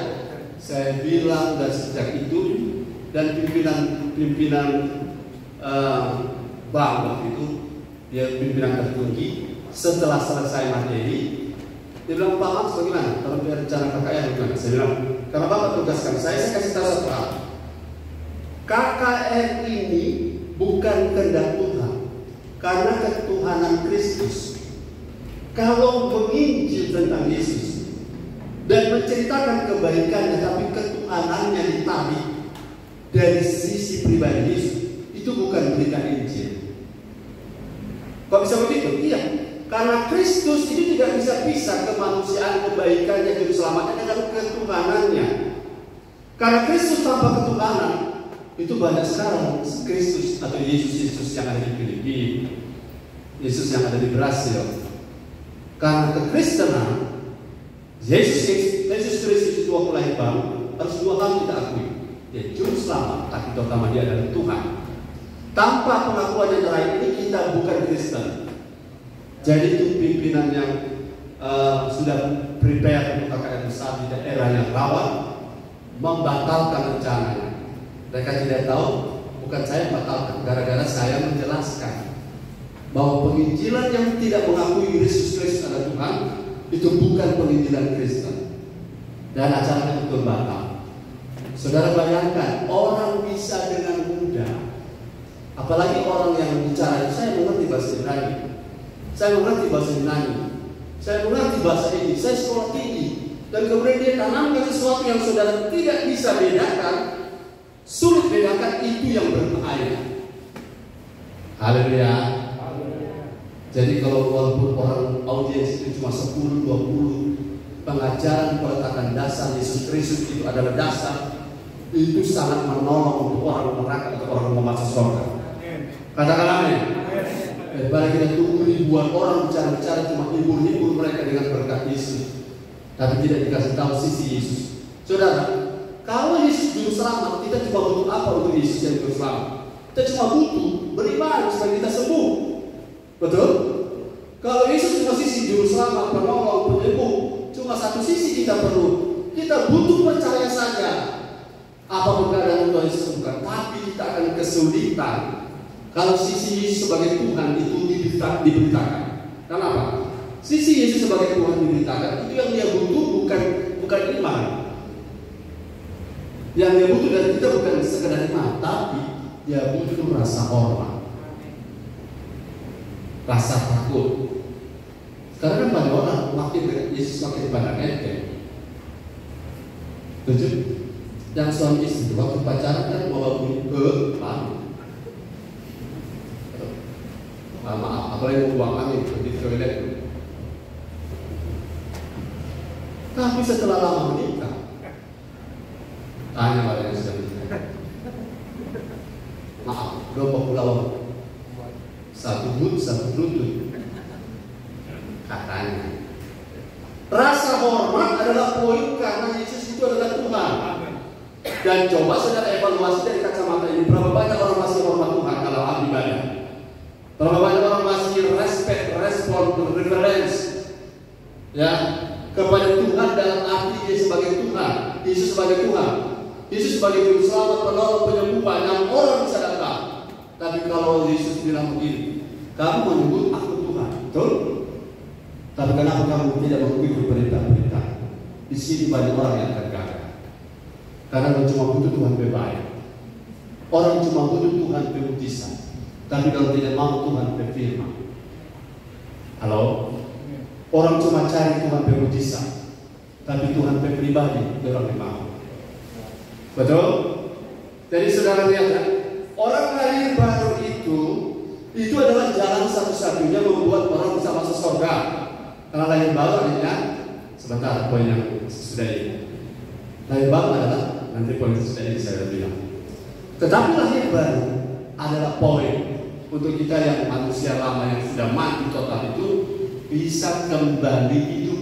Saya bilang dan sejak itu dan pimpinan bank waktu itu, dia pimpinan tertinggi, setelah selesai materi, dia bilang, Pak Max bagaimana? Kalau rencana KKR bagaimana? Saya bilang, karena Bapak tugaskan saya kasih tahu satu hal. KKR ini bukan kehendak Tuhan, karena ketuhanan Kristus. Kalau menginjil tentang Yesus dan menceritakan kebaikannya, tapi ketuhanannya ditarik dari sisi pribadi Yesus, itu bukan berita Injil. Kok bisa begitu? Iya, karena Kristus itu tidak bisa pisah kemanusiaan, kebaikannya, juru selamatnya dengan ketuhanannya. Karena Kristus tanpa ketuhanan, itu banyak sekarang Kristus atau Yesus yang ada di Filipina, Yesus yang ada di Brasil. Karena kekristenan, Yesus Kristus itu waktu lahir baru, harus dua hal kita akui. Dia juru selamat, tapi terutama dia adalah Tuhan. Tanpa pengakuan yang lain ini kita bukan Kristen. Jadi itu pimpinan yang sudah prepare untuk KKR besar di daerah yang rawan membatalkan rencananya. Mereka tidak tahu, bukan saya membatalkan, gara-gara saya menjelaskan bahwa penginjilan yang tidak mengakui Yesus Kristus adalah Tuhan itu bukan penginjilan Kristen. Dan acaranya itu batal. Saudara bayangkan, orang bisa dengan mudah, apalagi orang yang bicara, saya mengerti bahasa Ibrani, saya mengerti bahasa Yunani, saya mengerti bahasa ini, saya sekolah tinggi, dan kemudian dia tanamkan sesuatu yang saudara tidak bisa bedakan, sulit bedakan, itu yang berbahaya. Haleluya. Jadi kalau walaupun orang audiens itu cuma 10-20, pengajaran peletakan dasar Yesus Kristus itu adalah dasar, itu sangat menolong untuk orang neraka atau orang mau masuk surga. Katakan amin. Daripada kita tunggu ribuan orang bicara-bicara cuma hibur-hibur mereka dengan berkat Yesus, tapi tidak dikasih tahu sisi Yesus. Saudara, kalau Yesus juru selamat, kita cuma butuh apa untuk Yesus yang juru selamat? Kita cuma butuh beriman supaya kita sembuh. Betul? Kalau Yesus cuma sisi juru selamat, penolong, penyembuh, cuma satu sisi kita perlu. Kita butuh percaya saja. Apapun keadaan Tuhan Yesus bukan, tapi kita akan kesulitan kalau sisi Yesus sebagai Tuhan itu diberitakan. Kenapa? Sisi Yesus sebagai Tuhan diberitakan, itu yang dia butuh bukan iman. Yang dia butuh dari kita bukan sekedar iman, tapi dia butuh rasa hormat, rasa takut. Karena kan banyak orang makin Yesus makin dipandang enteng. Tujuh, yang suami istri waktu pacaran kan bawa bunyi maaf, apalagi mau buang angin di toilet. Tapi setelah lama menikah, tanya pada yang sudah menikah, maaf, berapa pulau satu lutut. Katanya. Rasa hormat adalah poin karena Yesus itu adalah Tuhan. Dan coba saudara evaluasi dari kacamata ini, berapa banyak orang masih hormat Tuhan kalau ahli ibadah? Berapa banyak orang masih respect, respon, reverence ya kepada Tuhan dalam arti dia sebagai Tuhan, Yesus sebagai Tuhan, Yesus sebagai Juru Selamat, penolong, penyembuh, yang orang bisa datang. Tapi kalau Yesus bilang begini, kamu menyebut aku Tuhan, betul? Tapi kenapa kamu tidak mengikuti perintah-perintah? Di sini banyak orang yang tergagap. Karena orang cuma butuh Tuhan berbaik. Orang cuma butuh Tuhan bermujizat. Tapi kalau tidak mau Tuhan berfirman. Halo? Orang cuma cari Tuhan bermujizat. Tapi Tuhan berpribadi, orang yang mau. Betul? Jadi saudara lihat kan? Orang lahir baru itu adalah jalan satu-satunya membuat orang bisa masuk surga. Karena lahir baru artinya, sebentar poin yang sudah ini. Lahir baru adalah, nanti poin sudah ini saya bilang. Tetapi lahir baru adalah poin untuk kita yang manusia lama yang sudah mati total itu bisa kembali hidup.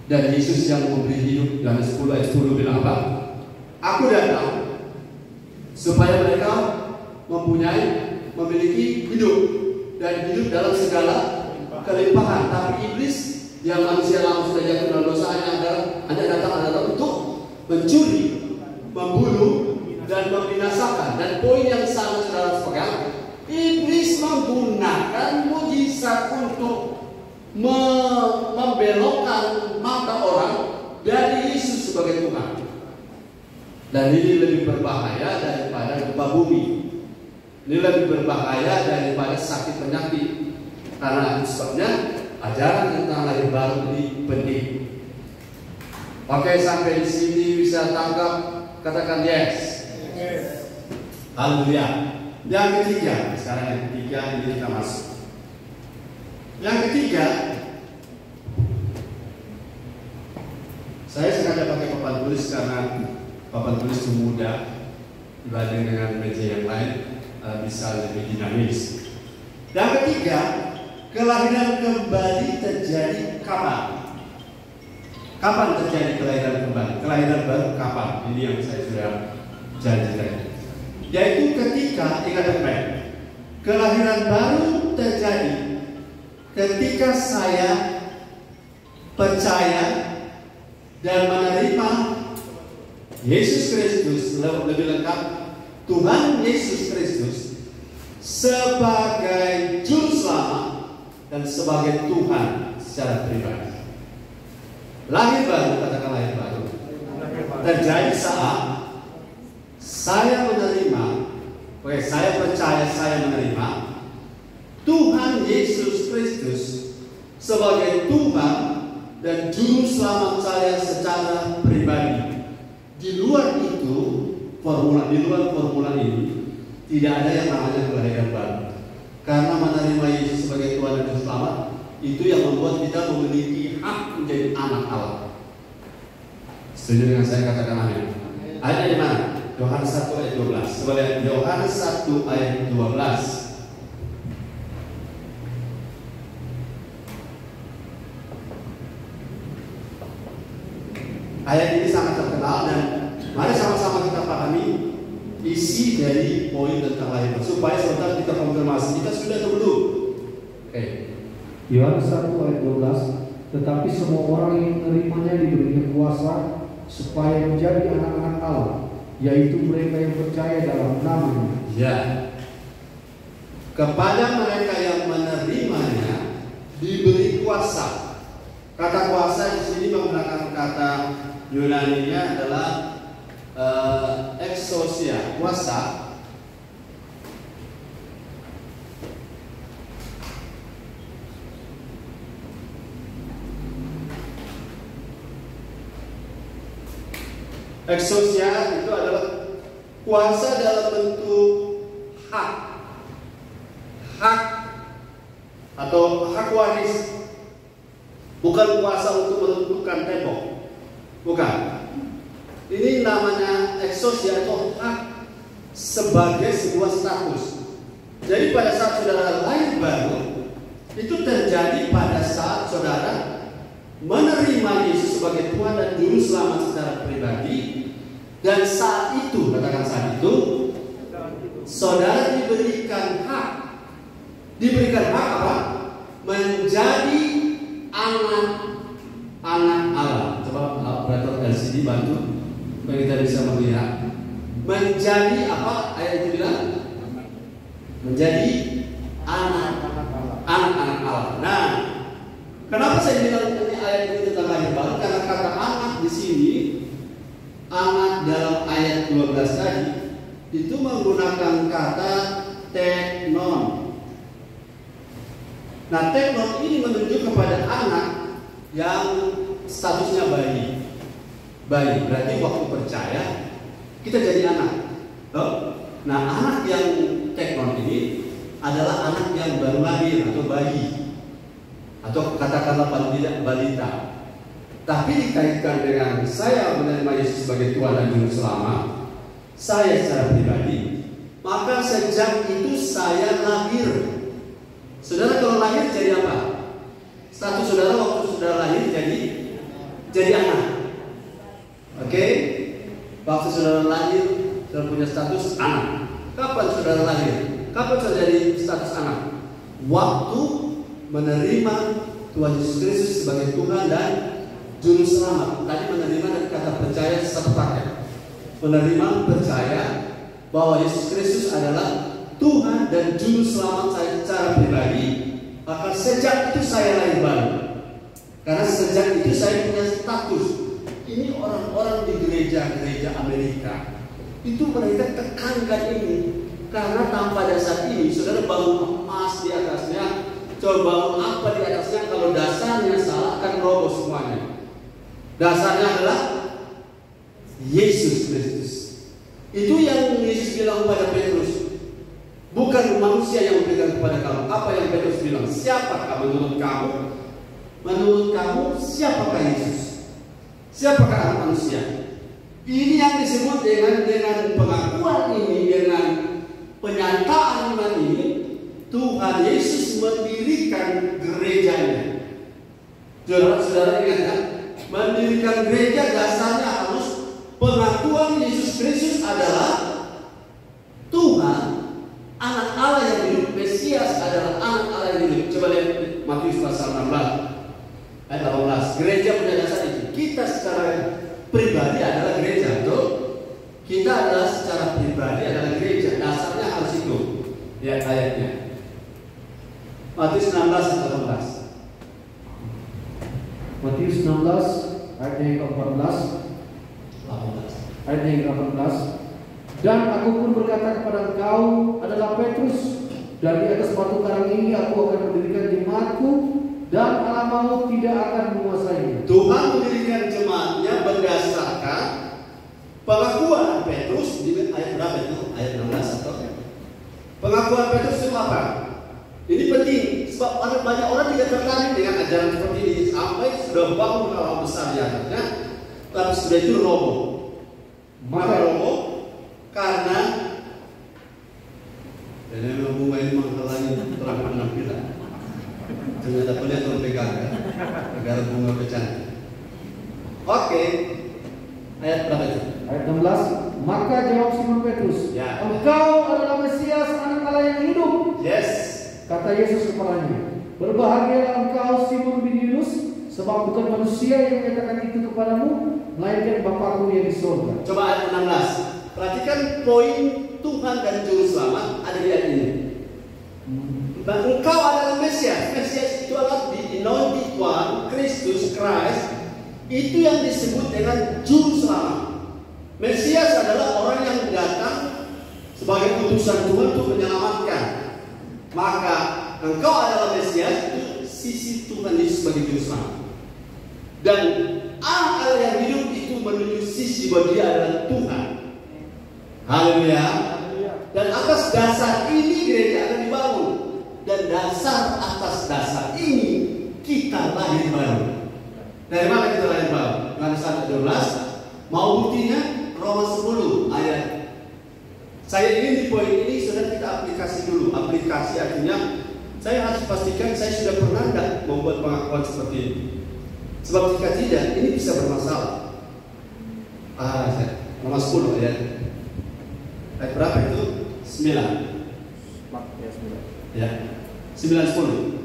Dan Yesus yang memberi hidup, dan 10 ayat 10 bilang apa? Aku datang supaya mereka memiliki hidup dan hidup dalam segala kelimpahan. Tapi iblis yang manusia lama sudah jatuh dalam dosa hanya datang adalah untuk mencuri, membunuh, dan membinasakan. Dan poin yang sangat saudara pegang, iblis menggunakan mujizat untuk membelokkan mata orang dari Yesus sebagai Tuhan. Dan ini lebih berbahaya daripada gempa bumi. Ini lebih berbahaya daripada sakit penyakit. Karena itu sebabnya ajaran tentang lahir baru ini penting. Oke, sampai di sini bisa tangkap, katakan yes. Haleluya. Yang ketiga, sekarang yang ketiga ini kita masuk. Yang ketiga, saya sengaja pakai papan tulis karena papan tulis itu mudah dibanding dengan meja yang lain, bisa lebih dinamis. Yang ketiga, kelahiran kembali terjadi kapan? Kapan terjadi kelahiran kembali? Kelahiran baru kapan? Ini yang saya sudah janji tadi. Yaitu ketika, ingat baik, kelahiran baru terjadi ketika saya percaya dan menerima Yesus Kristus, lebih lengkap Tuhan Yesus Kristus sebagai Juru Selamat dan sebagai Tuhan secara pribadi. Lahir baru, katakan lahir baru, terjadi saat saya menerima, saya percaya, saya menerima Tuhan Yesus Kristus sebagai Tuhan dan Juru Selamat saya secara pribadi. Di luar itu, di luar formula ini tidak ada yang namanya kelahiran baru. Karena menerima Yesus sebagai Tuhan dan Juru Selamat itu yang membuat kita memiliki hak menjadi anak Allah. Setuju dengan saya, katakan amin. Ayatnya di mana? Yohanes 1 ayat 12. Coba lihat Yohanes 1 ayat 12. Ayat ini sangat terkenal dan mari sama-sama kita pahami isi dari poin tentang lahir baru supaya sebentar kita konfirmasi kita sudah atau belum. Oke. Yohanes 1 ayat 12. Tetapi semua orang yang menerimanya diberinya kuasa supaya menjadi anak-anak Allah, yaitu mereka yang percaya dalam nama-Nya. Ya. Kepada mereka yang menerimanya diberi kuasa. Kata kuasa di sini menggunakan kata Yunaninya adalah exousia, kuasa. Exousia itu adalah kuasa dalam bentuk hak atau hak waris, bukan kuasa untuk menentukan tembok, bukan. Ini namanya exousia atau hak sebagai sebuah status. Jadi pada saat saudara lahir baru, itu terjadi pada saat saudara menerima Yesus sebagai Tuhan dan Juru Selamat secara pribadi. Dan saat itu, katakan saat itu, saudara diberikan hak. Diberikan hak apa? Menjadi anak-anak Allah. Coba operator LCD bantu supaya kita bisa melihat. Menjadi apa? Ayat itu bilang menjadi anak-anak Allah. Nah, kenapa saya bilang ini ayat ini tentang lahir baru? Karena kata anak di sini, anak dalam ayat 12 tadi itu menggunakan kata teknon. Nah, teknon ini menunjuk kepada anak yang statusnya bayi. Bayi berarti waktu percaya kita jadi anak. Nah, anak yang teknon ini adalah anak yang baru lahir atau bayi, atau katakanlah paling tidak balita. Tapi dikaitkan dengan saya menerima Yesus sebagai Tuhan dan Juru Selamat, saya secara pribadi, maka sejak itu saya lahir. Saudara kalau lahir jadi apa? Status saudara waktu saudara lahir jadi anak. Oke? Waktu saudara lahir, saudara punya status anak. Kapan saudara lahir? Kapan saudara jadi status anak? Waktu menerima Tuhan Yesus Kristus sebagai Tuhan dan Juru Selamat. Tadi menerima dan kata percaya satu paket. Menerima percaya bahwa Yesus Kristus adalah Tuhan dan Juru Selamat saya secara pribadi. Maka sejak itu saya lahir baru. Karena sejak itu saya punya status. Ini orang-orang di gereja-gereja Amerika itu mereka tekankan ini. Karena tanpa dasar ini, saudara bangun emas di atasnya, coba bangun apa di atasnya, kalau dasarnya salah akan roboh semuanya. Dasarnya adalah Yesus Kristus. Itu yang Yesus bilang kepada Petrus. Bukan manusia yang memberikan kepada kamu. Apa yang Petrus bilang? Siapakah menurut kamu? Menurut kamu siapakah Yesus? Siapakah anak manusia? Ini yang disebut dengan pengakuan ini, dengan penyataan iman ini, Tuhan Yesus mendirikan gerejanya. Saudara ingat kan? Mendirikan gereja dasarnya harus pengakuan Yesus Kristus adalah Tuhan, anak Allah yang hidup, Mesias adalah anak Allah yang hidup. Coba lihat Matius pasal 16 ayat 18. Gereja punya dasar itu. Kita secara pribadi adalah gereja, betul? Kita adalah secara pribadi adalah gereja. Dasarnya harus itu. Lihat ayatnya. Matius 16 ayat 18. Matius 16 ayat yang ke-14. Ayat yang ke-18. Dan aku pun berkata kepada engkau adalah Petrus, dan di atas batu karang ini aku akan mendirikan jemaatku, dan alam maut tidak akan menguasainya. Tuhan mendirikan jemaatnya berdasarkan pengakuan Petrus di ayat berapa itu? Ayat 16 atau pengakuan Petrus itu apa? Ini penting sebab banyak orang tidak tertarik dengan ajaran seperti ini sampai sudah bangun hal besar di atasnya, tapi sudah itu roboh. Maka roboh karena memang bunga ini menghalangi terang penampilan. Ternyata pelihat orang pegang kan, agar bunga pecah. Oke, ayat berapa itu? Ayat 16. Maka jawab Simon Petrus, Ya. engkau adalah Mesias, anak Allah yang hidup. Yes. Kata Yesus kepadanya, berbahagialah engkau Simon bin Yunus, sebab bukan manusia yang menyatakan itu kepadamu, melainkan Bapakku yang di surga. Coba ayat 16. Perhatikan poin Tuhan dan Juru Selamat ada di ayat ini. Engkau adalah Mesias. Mesias itu adalah the anointed one, Kristus, Christ. Itu yang disebut dengan Juru Selamat. Mesias adalah orang yang datang sebagai utusan Tuhan untuk menyelamatkan. Maka engkau adalah Mesias, itu sisi Tuhan Yesus sebagai Juru Selamat. Dan anak Allah yang hidup itu menuju sisi bahwa dia adalah Tuhan. Haleluya. Dan atas dasar ini gereja akan dibangun. Dan atas dasar ini kita lahir baru. Dari mana kita lahir baru? Yohanes 1:12. Mau buktinya? Roma 10 ayat Saya ingin di poin ini sudah kita aplikasi dulu. Aplikasi artinya saya harus pastikan saya sudah pernah tidak membuat pengakuan seperti ini. Sebab jika tidak, ini bisa bermasalah. Nomor 10 ya. Ayat berapa itu? 9. Ya. 9-10.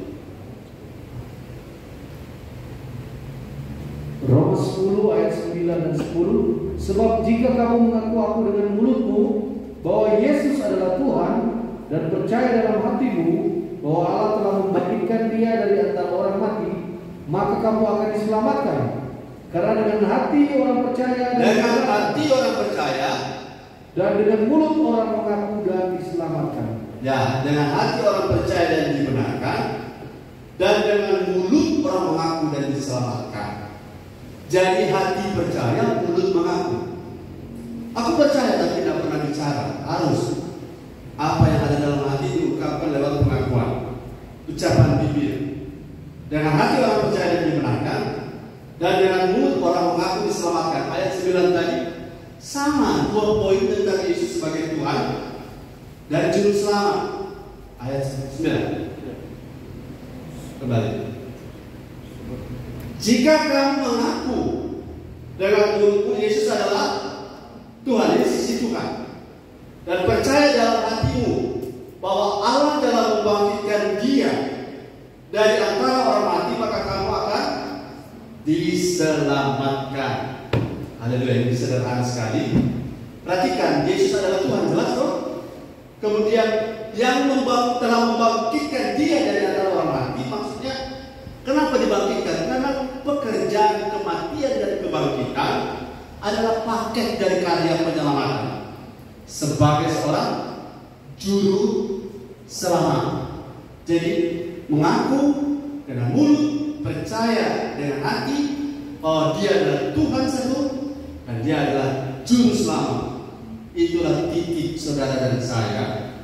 Roma 10 ayat 9 dan 10. Sebab jika kamu mengaku aku dengan mulutmu bahwa Yesus adalah Tuhan dan percaya dalam hatimu bahwa Allah telah membangkitkan Dia dari antara orang mati, maka kamu akan diselamatkan. Karena dengan hati orang percaya dan dengan mulut orang mengaku dan diselamatkan. Ya, dengan hati orang percaya dan dibenarkan, dan dengan mulut orang mengaku dan diselamatkan. Jadi hati percaya, mulut mengaku. Aku percaya tapi tidak pernah bicara. Harus apa yang ada dalam hati diungkapkan lewat pengakuan, ucapan bibir. Dengan hati orang percaya dan dibenarkan, dan dengan mulut orang mengaku diselamatkan. Ayat 9 tadi sama, 2 poin tentang Yesus sebagai Tuhan dan Juru Selamat. Ayat 9 kembali. Jika kamu mengaku dengan mulutmu Yesus adalah Tuhan, ini sisi Tuhan, dan percaya dalam hatimu bahwa Allah telah membangkitkan Dia dari antara orang mati, maka kamu akan diselamatkan. Haleluya, ini sederhana sekali. Perhatikan, Yesus adalah Tuhan, jelas toh? Kemudian yang telah membangkitkan Dia dari antara orang mati, maksudnya kenapa dibangkitkan? Karena pekerjaan kematian dan kebangkitan adalah paket dari karya penyelamatan sebagai seorang juru selamat. Jadi mengaku dengan mulut, percaya dengan hati bahwa Dia adalah Tuhan satu dan Dia adalah juru selamat. Itulah titik saudara dan saya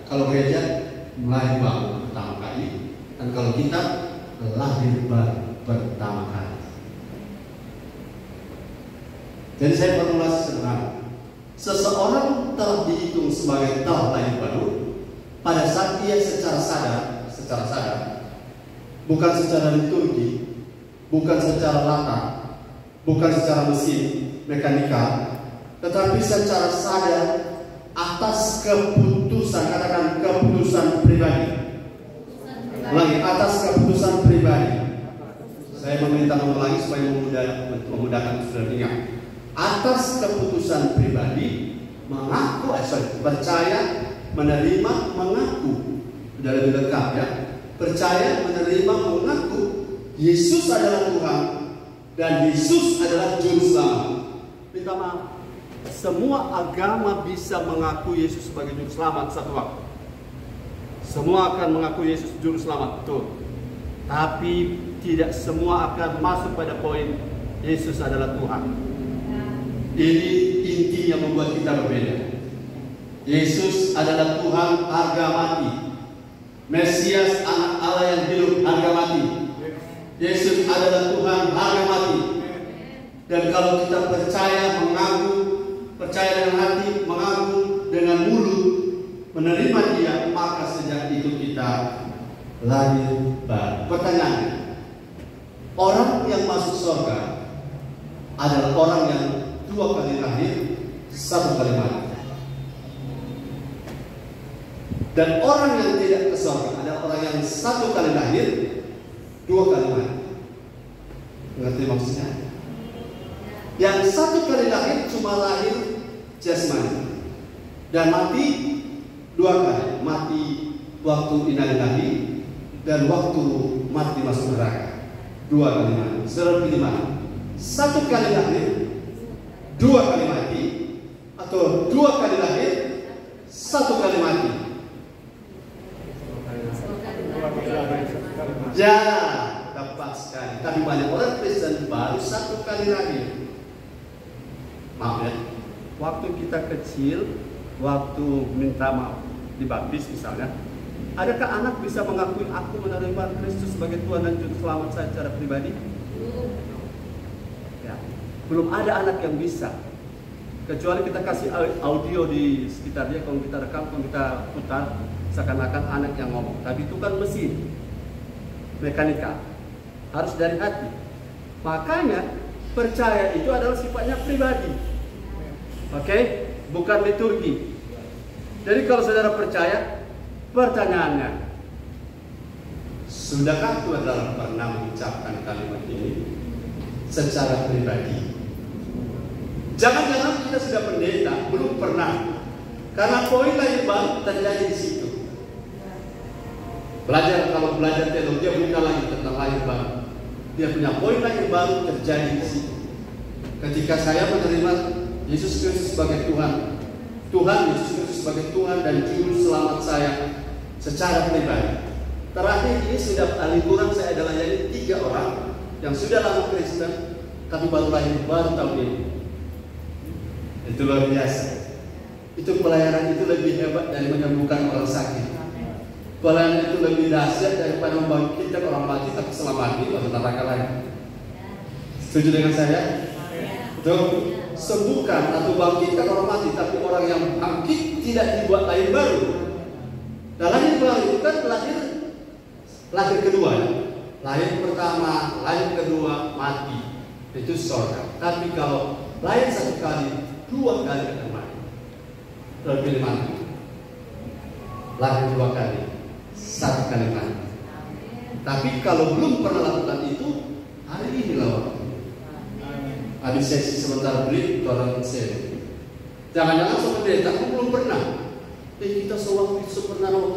kalau gereja mulai bangun pertama kali, dan kalau kita lahir baru pertama kali. Jadi saya formulasi sederhana. Seseorang telah dihitung sebagai telah lahir baru pada saat dia secara sadar, bukan secara liturgi, bukan secara latar, bukan secara mesin, mekanikal, tetapi secara sadar atas keputusan, katakan keputusan pribadi. Lagi atas keputusan pribadi. Saya meminta mengulangi supaya memudahkan saudara ingat. Atas keputusan pribadi, percaya, menerima, mengaku. Sudah lebih lengkap ya. Percaya, menerima, mengaku Yesus adalah Tuhan dan Yesus adalah Juru Selamat. Minta maaf, semua agama bisa mengaku Yesus sebagai Juru Selamat satu waktu. Semua akan mengaku Yesus Juru Selamat, betul. Tapi tidak semua akan masuk pada poin Yesus adalah Tuhan. Ini inti yang membuat kita berbeda. Yesus adalah Tuhan harga mati, Mesias anak Allah yang hidup harga mati. Yesus adalah Tuhan harga mati. Dan kalau kita percaya, mengaku, percaya dengan hati, mengaku dengan mulut, menerima Dia, maka sejak itu kita lahir baru. Pertanyaannya, orang yang masuk surga adalah orang yang 2 kali lahir, 1 kali mati. Dan orang yang tidak ke surga adalah orang yang 1 kali lahir, 2 kali mati. Mengerti maksudnya? Yang 1 kali lahir cuma lahir jasmani dan mati 2 kali. Mati waktu innalillahi dan waktu mati masuk neraka. 2 kali mati. Saudara pilih mana? 1 kali lahir, 2 kali mati, atau 2 kali lahir, 1 kali mati? Ya, tepat sekali. Tapi banyak orang Kristen baru 1 kali lahir. Maaf ya, waktu kita kecil, waktu minta maaf dibaptis misalnya, adakah anak bisa mengakui aku menerima Kristus sebagai Tuhan dan Juru Selamat saya secara pribadi? Ya, belum ada anak yang bisa. Kecuali kita kasih audio di sekitar dia, kalau kita rekam, kalau kita putar, seakan-akan anak yang ngomong. Tapi itu kan mesin, mekanika, harus dari hati. Makanya percaya itu adalah sifatnya pribadi, oke? Bukan liturgi. Jadi kalau saudara percaya, pertanyaannya, sudahkah saudara pernah mengucapkan kalimat ini secara pribadi? Jangan-jangan kita sudah pendeta, belum pernah. Karena poin lahir baru terjadi di situ. Kalau belajar teologi, dia buka lagi tentang lahir baru. Dia punya poin lahir baru terjadi di situ. Ketika saya menerima Yesus Kristus sebagai Tuhan, Yesus Kristus sebagai Tuhan dan Juru Selamat saya secara pribadi. Terakhir ini sudah liburan saya adalah jadi 3 orang yang sudah lama Kristen, tapi baru lahir baru tahun ini. Itu luar biasa. Itu pelayanan itu lebih hebat dari menyembuhkan orang sakit. Pelayanan itu lebih dahsyat daripada membangkitkan orang mati tapi setelah mati masuk neraka lagi. Setuju dengan saya? Betul. Sembuhkan atau bangkitkan orang mati, tapi orang yang bangkit tidak dibuat lahir baru. Nah, lahir baru itu kan lahir kedua. Lahir pertama, lahir kedua mati. Itu surga. Tapi kalau lahir 1 kali, 2 kali akan mati. Terpilih mati. Lahir 2 kali, 1 kali mati. Tapi kalau belum pernah lakukan itu, hari ini lawan. Habis sesi sebentar break, orang sesi. Jangan-jangan seperti itu, aku belum pernah. Kita sewaktu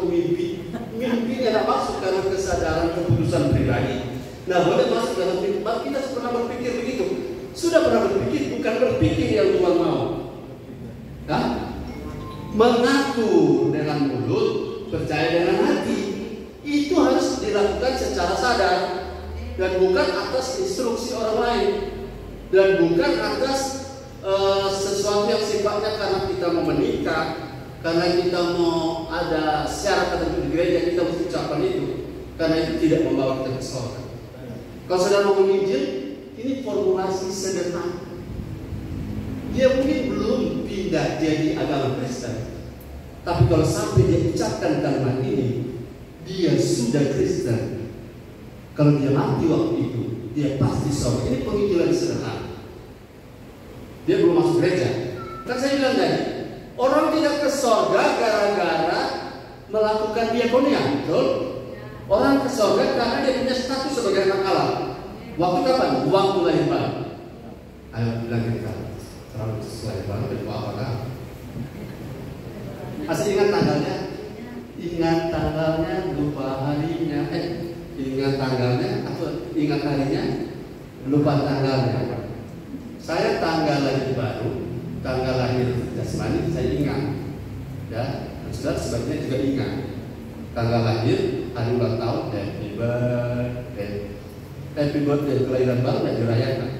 mimpi tidak masuk karena kesadaran keputusan pribadi. Nah, boleh masuk dalam mimpi. Kita pernah berpikir begitu. Sudah pernah berpikir, bukan berpikir yang Tuhan mau. Nah, mengaku dengan mulut, percaya dengan hati. Itu harus dilakukan secara sadar dan bukan atas instruksi orang lain. Dan bukan atas sesuatu yang sifatnya karena kita mau menikah, karena kita mau ada syarat tertentu di gereja, kita mesti ucapkan itu. Karena itu tidak membawa kita ke surga. Kalau saudara mau menginjil, ini formulasi sederhana. Dia mungkin belum pindah jadi agama Kristen, tapi kalau sampai dia ucapkan kalimat ini, dia sudah Kristen. Kalau dia mati waktu itu, dia pasti surga. Ini penginjilan sederhana. Dia belum masuk gereja. Kan saya bilang tadi, orang tidak ke surga gara-gara melakukan diakonia, betul? Orang ke surga karena dia punya status sebagai anak Allah. Waktu kapan? Waktu lahir baru. Ayo bilang kita, terlalu lahir baru dan apakah? Masih ingat tanggalnya? Ingat tanggalnya, lupa harinya. Ingat tanggalnya atau ingat harinya, lupa tanggalnya. Saya tanggal lahir baru, tanggal lahir jasmani saya ingat, ya. Saudara sebaiknya juga ingat tanggal lahir, hari ulang tahun, happy birthday, kelahiran baru dan dirayakan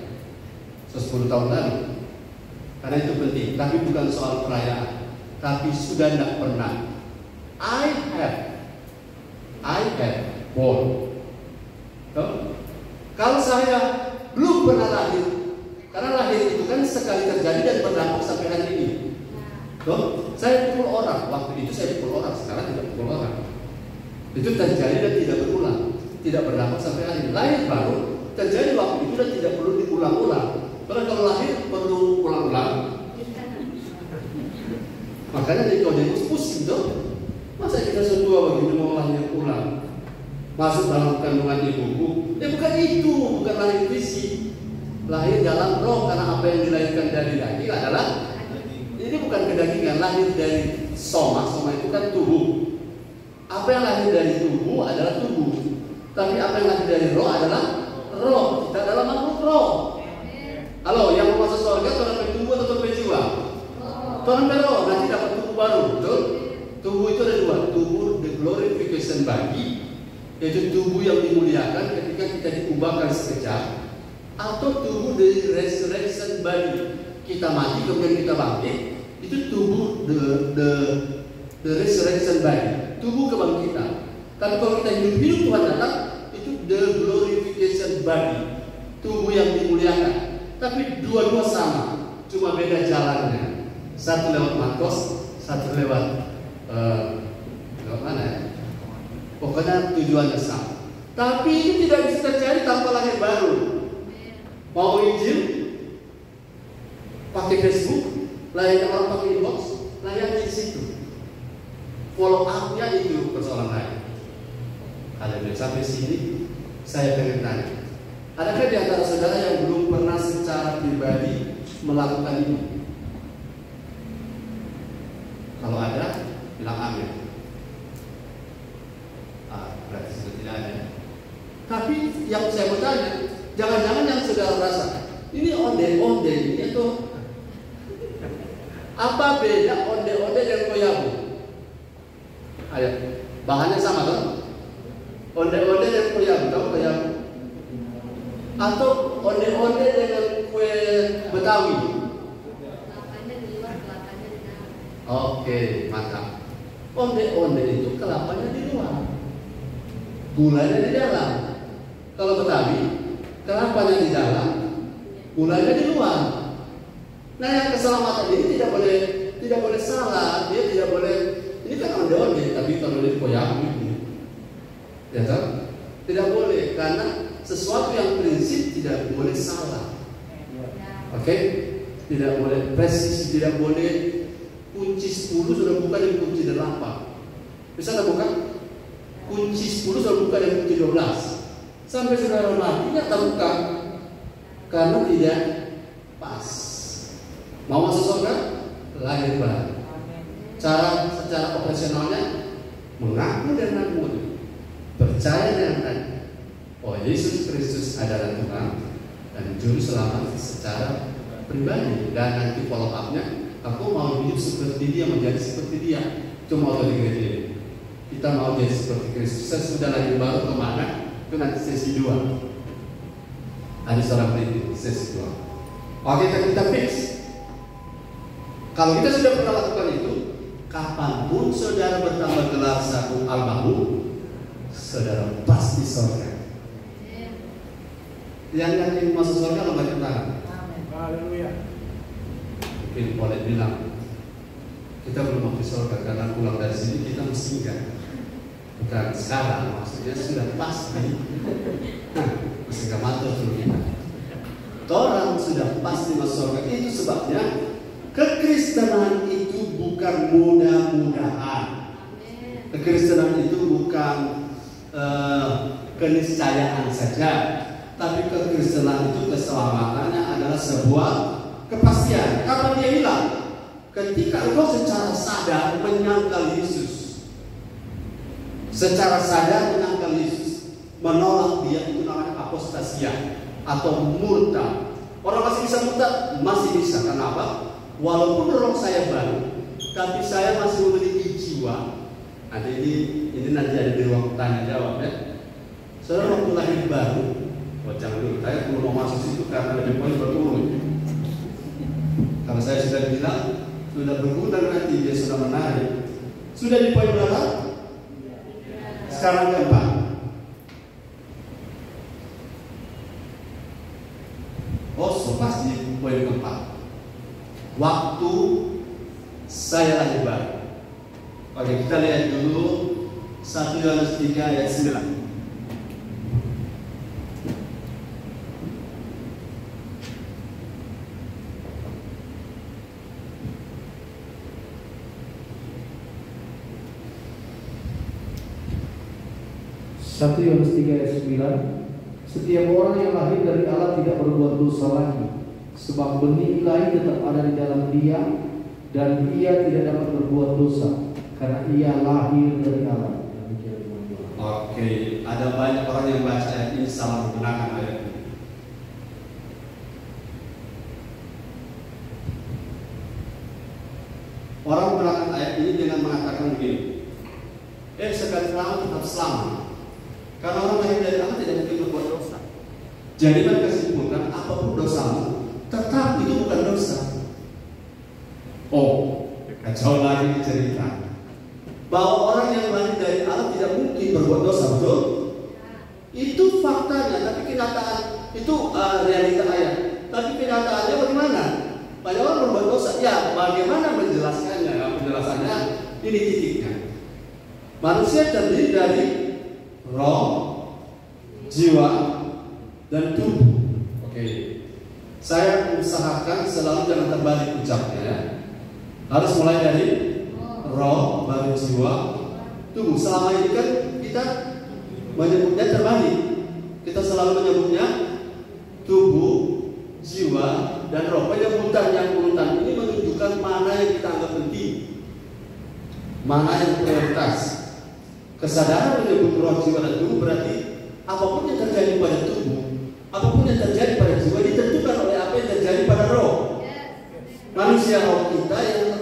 10 tahun lalu. Karena itu penting, tapi bukan soal perayaan, tapi sudah tidak pernah. I have born. Kalau saya belum pernah lahir, karena lahir itu kan sekali terjadi dan berdampak sampai hari ini. Saya pukul orang, waktu itu saya pukul orang, sekarang tidak pukul orang. Itu terjadi dan tidak berulang, tidak berdampak sampai hari ini. Lahir baru terjadi waktu itu dan tidak perlu diulang-ulang. Karena kalau lahir perlu ulang-ulang. Makanya Nikodemus pusing dong. Masa kita semua begini mau lahir ulang? Masuk dalam kandungan ibuku. Bukan itu, bukan lahir fisik. Lahir dalam roh, karena apa yang dilahirkan dari daging adalah ini bukan kedagingan, lahir dari soma itu kan tubuh. Apa yang lahir dari tubuh adalah tubuh, tapi apa yang lahir dari roh adalah roh. Kita adalah makhluk roh. Halo, yang mau masuk surga tuh sampai tubuh atau sampai jiwa? Tuh sampai roh, nanti dapat tubuh baru, betul? Tubuh itu ada 2, tubuh the glorification body, yaitu tubuh yang dimuliakan ketika kita diubahkan sekejap, atau tubuh dari resurrection body, kita mati kemudian kita bangkit, itu tubuh the resurrection body, tubuh kebangkitan. Tapi kalau kita hidup Tuhan datang, itu the glorification body, tubuh yang dimuliakan. Tapi dua-dua sama, cuma beda jalannya. Satu lewat Markos, satu lewat lewat mana ya? Pokoknya tujuannya sama. Tapi itu tidak bisa terjadi tanpa lahir baru. Mau Injil, pakai Facebook, layaknya orang pakai inbox, layaknya di situ. Follow up-nya itu persoalan lain. Haleluya. Sampai sini saya pengen tanya, adakah di antara saudara yang belum pernah secara pribadi melakukan ini? Kalau ada, bilang amin. Berarti sudah tidak ada. Tapi yang saya mau tanya, jangan-jangan yang saudara rasa ini onde-onde ini atau apa beda onde-onde dengan koyabu? Ayo, bahannya sama kan? Onde-onde dengan koyabu, tahu koyabu? Atau onde-onde dengan kue Betawi? Kelapanya di luar, kelapanya di dalam. Oke, mantap. Onde-onde itu kelapanya di luar, gulanya di dalam. Kalau Betawi, kelapanya di dalam, gulanya di luar. Nah, yang keselamatan ini tidak boleh salah. Dia tidak boleh. Ini kan onde-onde, tapi kalau dia koyak ini, ya kan? Tidak boleh karena sesuatu yang prinsip tidak boleh salah. Oke? Tidak boleh presis, tidak boleh kunci 10 sudah buka dan kunci 8. Bisa tak buka? Kunci 10 sudah buka dan kunci 12. Sampai saudara mati tidak terbuka karena tidak pas. Mau masuk surga, lahir baru. Secara operasionalnya mengaku dan mengaku, percaya dengan tadi, oh Yesus Kristus adalah Tuhan dan Juru Selamat secara pribadi, dan nanti follow up-nya, aku mau hidup seperti dia, menjadi seperti dia. Cuma waktu di gereja ini kita mau jadi seperti Kristus. Saya sudah lahir baru kemana? Itu nanti sesi 2. Ada seorang peneliti sesi 2. Oke, kita fix. Kalau kita sudah pernah lakukan itu, kapanpun saudara bertambah gelar satu al-mahmud, saudara pasti surga. Yang yakin masuk surga lompat tangan. Haleluya. Mungkin boleh bilang kita belum masuk surga karena pulang dari sini kita mesti singgah. Bukan sekarang, maksudnya sudah pasti. Mesti nggak matur dulu kita. Orang sudah pasti masuk surga. Itu sebabnya kekristenan itu bukan mudah-mudahan. Kekristenan itu bukan keniscayaan saja, tapi kekristenan itu keselamatannya adalah sebuah kepastian. Kapan dia bilang? Ketika engkau secara sadar menyangkal Yesus, secara sadar menyangkal Yesus, menolak dia, itu namanya apostasia atau murtad. Orang masih bisa murtad? Masih bisa. Kenapa? Walaupun roh saya baru, tapi saya masih memiliki jiwa. Ada ini nanti ada di ruang tanya jawab ya. Saudara waktu lahir baru, jangan dulu, saya belum mau masuk situ karena ada poin berturun. Kalau saya sudah bilang, sudah berguna nanti dia sudah menarik. Sudah di poin berapa? Sekarang keempat. Oh, so pasti poin keempat. Waktu saya lahir baru. Oke, kita lihat dulu 1 Yohanes 3 ayat 9. Satu Yohanes 3 ayat 9. Setiap orang yang lahir dari Allah tidak berbuat dosa lagi, sebab benih ilahi tetap ada di dalam dia, dan ia tidak dapat berbuat dosa karena ia lahir dari Allah. Oke, ada banyak orang yang baca ayat ini salah menggunakan ayat ini. Orang menggunakan ayat ini dengan mengatakan begini, sekali selamat tetap selamat. Karena orang lahir dari Allah tidak mungkin berbuat dosa. Jadi mereka simpulkan apapun dosamu, tetap itu bukan dosa. Oh, kacau lagi cerita bahwa orang yang lahir dari Allah tidak mungkin berbuat dosa, betul? Itu faktanya, tapi kenyataan itu realita ayat. Tapi kenyataannya bagaimana? banyak orang berbuat dosa. Ya, bagaimana menjelaskannya? Penjelasannya ini titiknya. Manusia terdiri dari roh, jiwa, dan tubuh. Oke. Saya usahakan selalu jangan terbalik ucapnya. Harus mulai dari roh, baru jiwa, tubuh. Selama ini kan kita menyebutnya terbalik. Kita selalu menyebutnya tubuh, jiwa, dan roh. Penyebutan yang urutan ini menunjukkan mana yang kita anggap penting, mana yang prioritas. Kesadaran menyebut roh, jiwa, dan tubuh berarti apapun yang terjadi pada tubuh, apapun yang terjadi pada jiwa ditentukan oleh apa yang terjadi pada roh. Manusia roh kita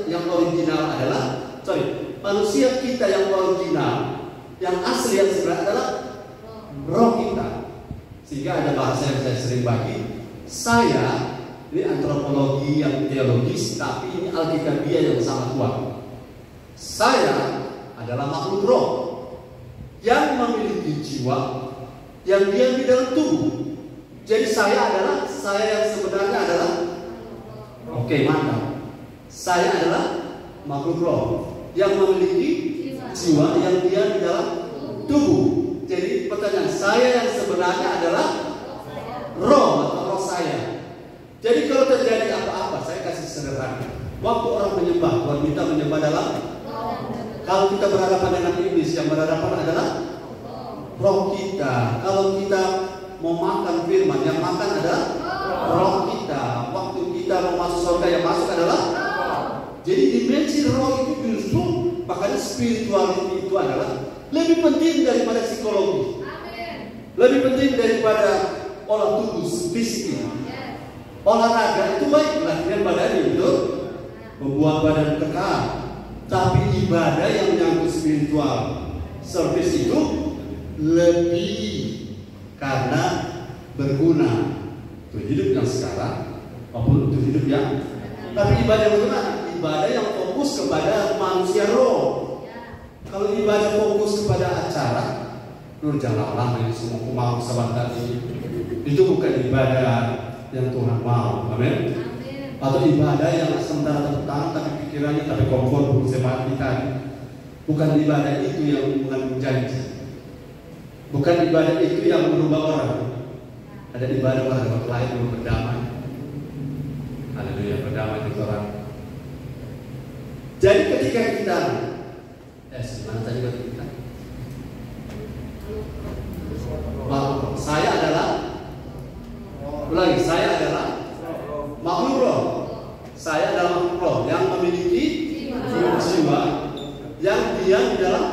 yang original adalah, manusia kita yang original, yang asli, yang sebenarnya adalah roh kita. Sehingga ada bahasa yang saya sering bagi, saya ini antropologi yang teologis, tapi ini alkitabiah yang sangat kuat. Saya adalah makhluk roh yang memiliki jiwa yang diam di dalam tubuh. Jadi saya yang sebenarnya adalah, oke, mantap. Saya adalah makhluk roh yang memiliki jiwa yang diam di dalam tubuh. Jadi pertanyaan, saya yang sebenarnya adalah roh atau roh saya. Jadi kalau terjadi apa-apa, saya kasih sederhana. Waktu orang menyembah, Tuhan minta menyembah dalam. Kalau kita berhadapan dengan iblis, yang berhadapan adalah roh kita. Kalau kita mau makan firman, yang makan adalah roh kita. Waktu kita mau masuk surga, yang masuk adalah. Jadi dimensi roh itu justru, makanya spirituality itu adalah lebih penting daripada psikologi. Lebih penting daripada olah tubuh fisik. Olahraga itu baik, latihan badan itu membuat badan kekal. Tapi ibadah yang menyangkut spiritual service itu lebih karena berguna untuk hidup yang sekarang maupun untuk hidup yang. Tapi ibadah bagaimana? Ibadah yang fokus kepada manusia roh. Kalau ibadah fokus kepada acara, jangan lama ini semua mau sebentar ini. Itu bukan ibadah yang Tuhan mau. Amin. Atau ibadah yang sementara tepuk tangan tapi pikirannya tapi kompor belum sematikan. Bukan ibadah itu yang mengandung janji. Bukan ibadah itu yang merubah orang. Ada ibadah orang lain yang berdamai. Haleluya, berdamai dengan orang. Jadi ketika kita mana tadi kita? Saya adalah ulangi, saya adalah makhluk roh. Saya adalah makhluk roh yang memiliki jiwa yang diam di dalam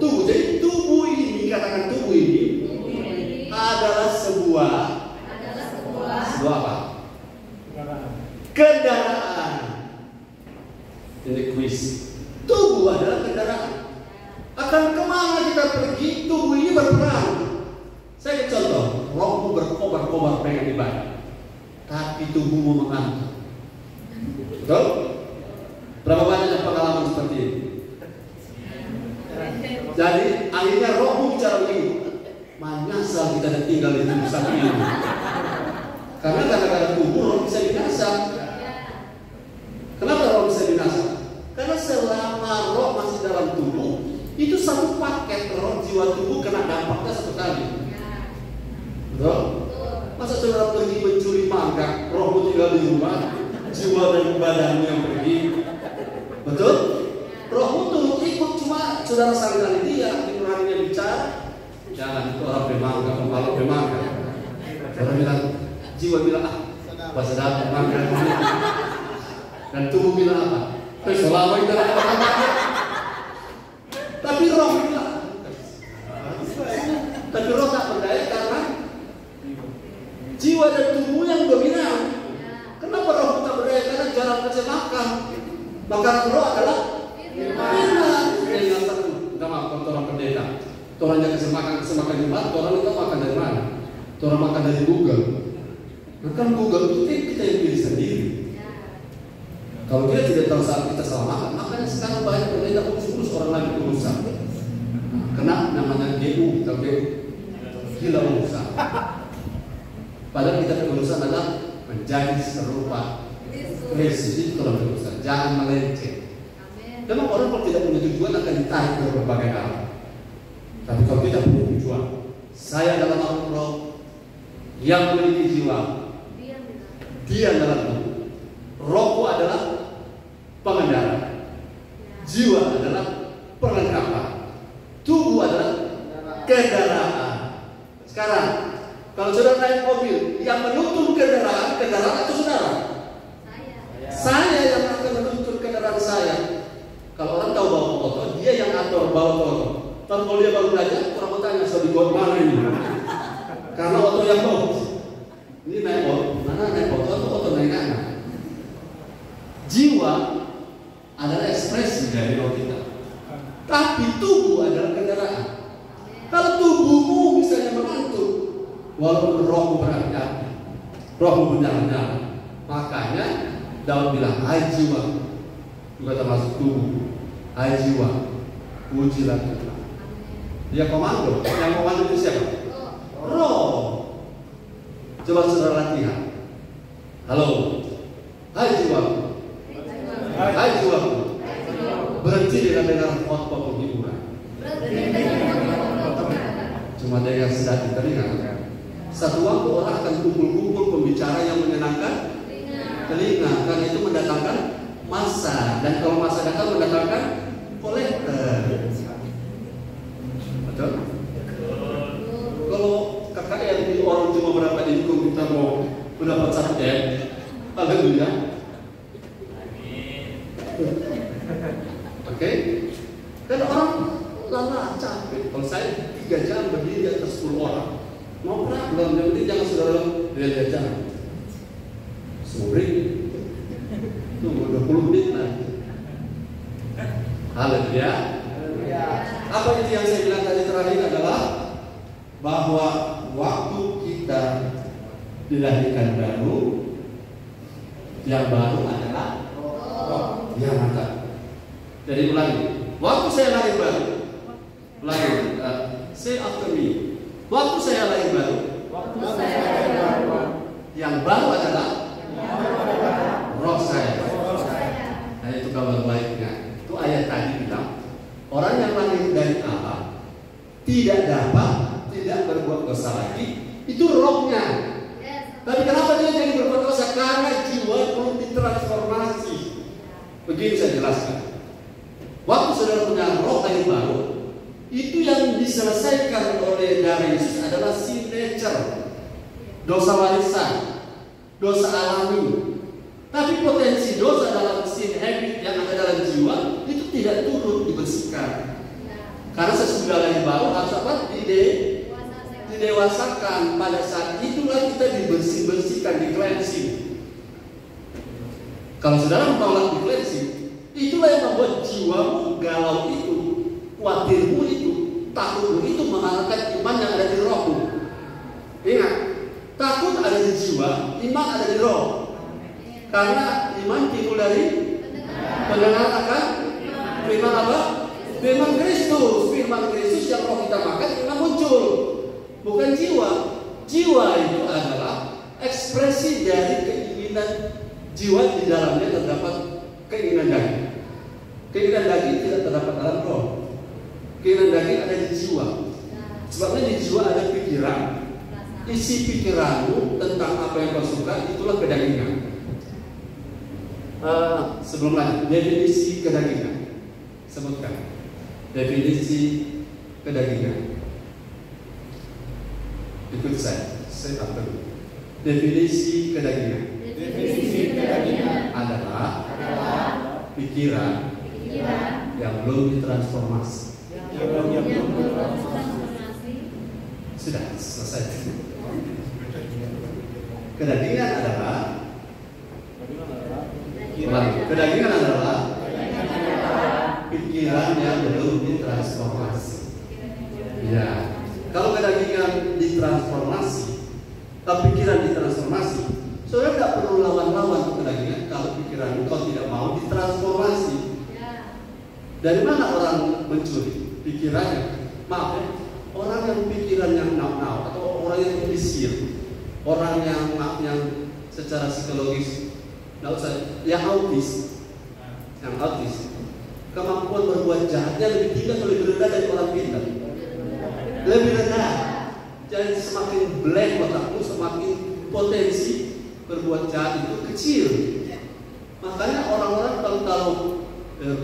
tubuh. Jadi tubuh ini, katakan tubuh ini adalah sebuah apa? Kendaraan. Ini kuis. Tubuh adalah kendaraan. Akan kemana kita pergi, tubuh ini berperang. Saya contoh, rohmu berkobar-kobar pengen ibadah, tapi tubuhmu mengantuk. Betul? Berapa banyak pengalaman seperti ini? Jadi akhirnya rohmu bicara begini, menyesal kita tinggal di tubuh satu ini. Karena kadang-kadang tubuh roh bisa binasa. Kenapa roh bisa binasa? Karena selama roh masih dalam tubuh, itu satu paket roh, jiwa, tubuh kena dampaknya satu kali. Betul? Masa saudara pergi mencuri mangga, rohmu tinggal di rumah, jiwa dan badanmu yang pergi. Betul? Rohmu turut ikut, cuma saudara sangkali dia, nuraninya bicara, jangan itu orang bermangga, kalau bermangga. Saudara bilang, jiwa bilang, pas dapat mangga. Dan tubuh bilang apa? Selama kita lakukan apa? Tapi roh bilang, tapi roh tak berdaya karena jiwa dan tubuh yang dominan. Kenapa roh tak berdaya? Karena jarang kecil makan. Makanan roh adalah firman. Yang satu, kita makan orang pendeta. Orang yang kesemakan Jumat, orang itu makan dari mana? Orang makan dari Google. Bukan Google itu kita yang pilih sendiri. Kalau dia tidak tahu saat kita salah makan, makanya sekarang banyak pendeta kurus orang lagi berusaha. Kena namanya GU, tahu GU? Gila urusan. Padahal kita berusaha adalah menjadi serupa Kristus itu kalau berusaha, jangan melenceng. Amin. Memang orang kalau tidak punya tujuan akan ditarik ke berbagai hal. Tapi kalau kita punya tujuan, saya dalam roh yang memiliki jiwa, dia dalam tubuh. Rohku adalah pengendara, jiwa adalah perlengkapan, tubuh adalah kendaraan. Sekarang, kalau saudara naik mobil, yang menuntun kendaraan atau saudara? Saya yang akan menuntun kendaraan saya. Kalau orang tahu bawa motor, dia yang atur bawa motor. Tapi kalau dia baru belajar, orang mau tanya, so dibuat mana ini? Karena motor yang bagus. Ini naik motor, mana naik motor atau motor naik anak? Jiwa adalah ekspresi dari roh kita. Tapi tubuh adalah kendaraan. Kalau tubuhmu misalnya mengantuk, walaupun rohmu berapi-api, rohmu benar-benar, makanya Daud bilang, hai jiwa, juga termasuk tubuh, hai jiwa, pujilah Tuhan. Dia komando, yang komando itu siapa? Roh. Coba saudara latihan. Halo, hai jiwa, hai jiwa, berhenti dengan dengar khotbah penghiburan. Cuma dengar sedang di telinga. Satu waktu orang akan kumpul-kumpul pembicara yang menyenangkan telinga, karena itu mendatangkan massa, dan kalau massa datang mendatangkan kolektor. Betul? Kalau KKR di orang cuma berapa income, kita mau mendapat 1 M, haleluya. Oke? Dan orang lelah, capek. Kalau saya 3 jam berdiri di atas 10 orang, mau problem, yang penting jangan saudara lihat jangan. Sobring, tunggu 20 menit lagi. Haleluya. Apa itu yang saya bilang tadi terakhir adalah bahwa waktu kita dilahirkan baru, yang baru adalah yang mata. Jadi ulangi, waktu saya lahir baru, ulangi, say after me. Waktu saya lahir baru, yang baru adalah roh saya. Nah, itu kabar baiknya. Itu ayat tadi bilang, orang yang lahir dari Allah tidak berbuat dosa lagi, itu rohnya. Tapi kenapa dia jadi berbuat dosa? Karena jiwa perlu ditransformasi. Begini saya jelaskan. Waktu saudara punya roh lahir baru, itu yang diselesaikan oleh darah Yesus adalah sin nature, dosa warisan, dosa alami. Tapi potensi dosa dalam sin habit yang ada dalam jiwa itu tidak turut dibersihkan. Karena sesudah lahir baru harus apa? Didewasakan. Pada saat itulah kita dibersihkan, di cleansing. Kalau saudara menolak di cleansing, itulah yang membuat jiwamu galau itu, khawatirmu itu, takutmu itu mengalahkan iman yang ada di rohmu. Ingat, takut ada di jiwa, iman ada di roh. Karena iman timbul dari pendengar akan firman apa? Firman Kristus. Firman Kristus yang roh kita makan, iman muncul. Bukan jiwa. Jiwa itu adalah ekspresi dari keinginan jiwa, di dalamnya terdapat keinginan daging. Keinginan daging tidak terdapat dalam roh. Keinginan daging ada di jiwa. Sebabnya di jiwa ada pikiran. Isi pikiranmu tentang apa yang kau suka, itulah kedagingan. Sebelum lanjut, definisi kedagingan. Sebutkan definisi kedagingan. Ikut saya akan. Definisi kedagingan. Definisi kedagingan adalah pikiran yang belum ditransformasi. Sudah selesai. Kedagingan adalah pikiran yang belum ditransformasi. Ya, kalau kedagingan ditransformasi, pikiran ditransformasi, saudara tidak perlu lawan-lawan kedagingan. Kalau pikiran kau tidak mau ditransformasi, dari mana orang mencuri pikirannya? Maaf ya, orang yang pikiran yang now atau orang yang ambisius, orang yang secara psikologis, nggak usah yang autis, kemampuan berbuat jahatnya lebih tinggi atau lebih rendah dari orang pintar? Lebih rendah. Jadi semakin blank otakmu, semakin potensi berbuat jahat itu kecil. Makanya orang-orang kalau dia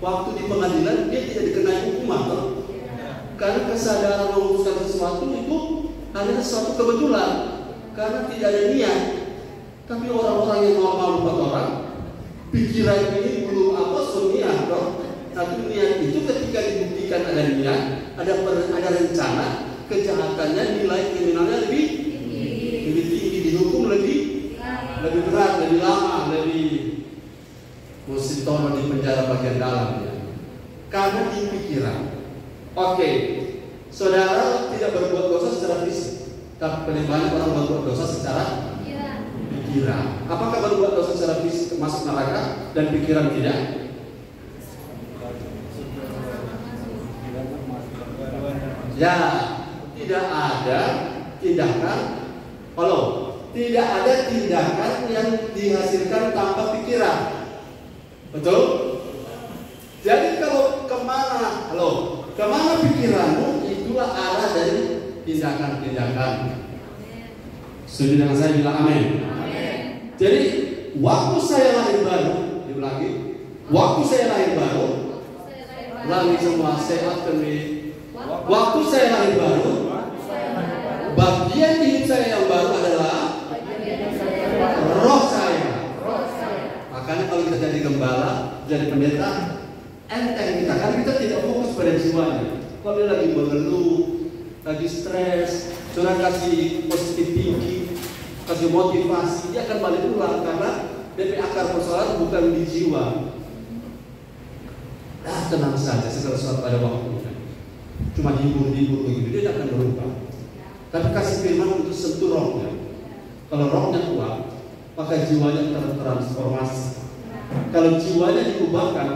waktu di pengadilan dia tidak dikenai hukuman, karena kesadaran memutuskan sesuatu itu hanya sesuatu kebetulan, karena tidak ada niat. Tapi orang-orang yang malu-malu buat orang, pikiran ini belum apa niat, tapi niat itu ketika dibuktikan ada niat, ada rencana, kejahatannya, nilai kriminalnya lebih tinggi, dihukum lebih berat, lebih lama, lebih mesti tono di penjara bagian dalam ya. Karena di pikiran. Oke, saudara tidak berbuat dosa secara fisik, tapi paling banyak orang berbuat dosa secara pikiran. Apakah berbuat dosa secara fisik masuk neraka dan pikiran tidak? Ya, tidak ada tindakan. Tidak ada tindakan yang dihasilkan tanpa pikiran. Betul? Jadi kalau kemana pikiranmu, itulah arah dari tindakan-tindakan. Setuju dengan saya, bilang amin. Jadi waktu saya lahir baru, diulangi, waktu saya lahir baru, ulangi semua, sehat kami. Waktu saya lahir baru, bagian hidup saya yang baru adalah roh saya. Makanya kalau kita jadi gembala, jadi pendeta, enteng kita, karena kita tidak fokus pada jiwanya. Kalau dia lagi mengeluh, lagi stres, saudara kasih positif tinggi, kasih motivasi, dia akan balik ulang karena dari akar persoalan bukan di jiwa. Tenang saja, segala sesuatu pada waktunya. Cuma hibur-hibur begitu, dia tidak akan berubah. Tapi kasih firman untuk sentuh rohnya. Kalau rohnya kuat, maka jiwanya tertransformasi. Kalau jiwanya diubahkan,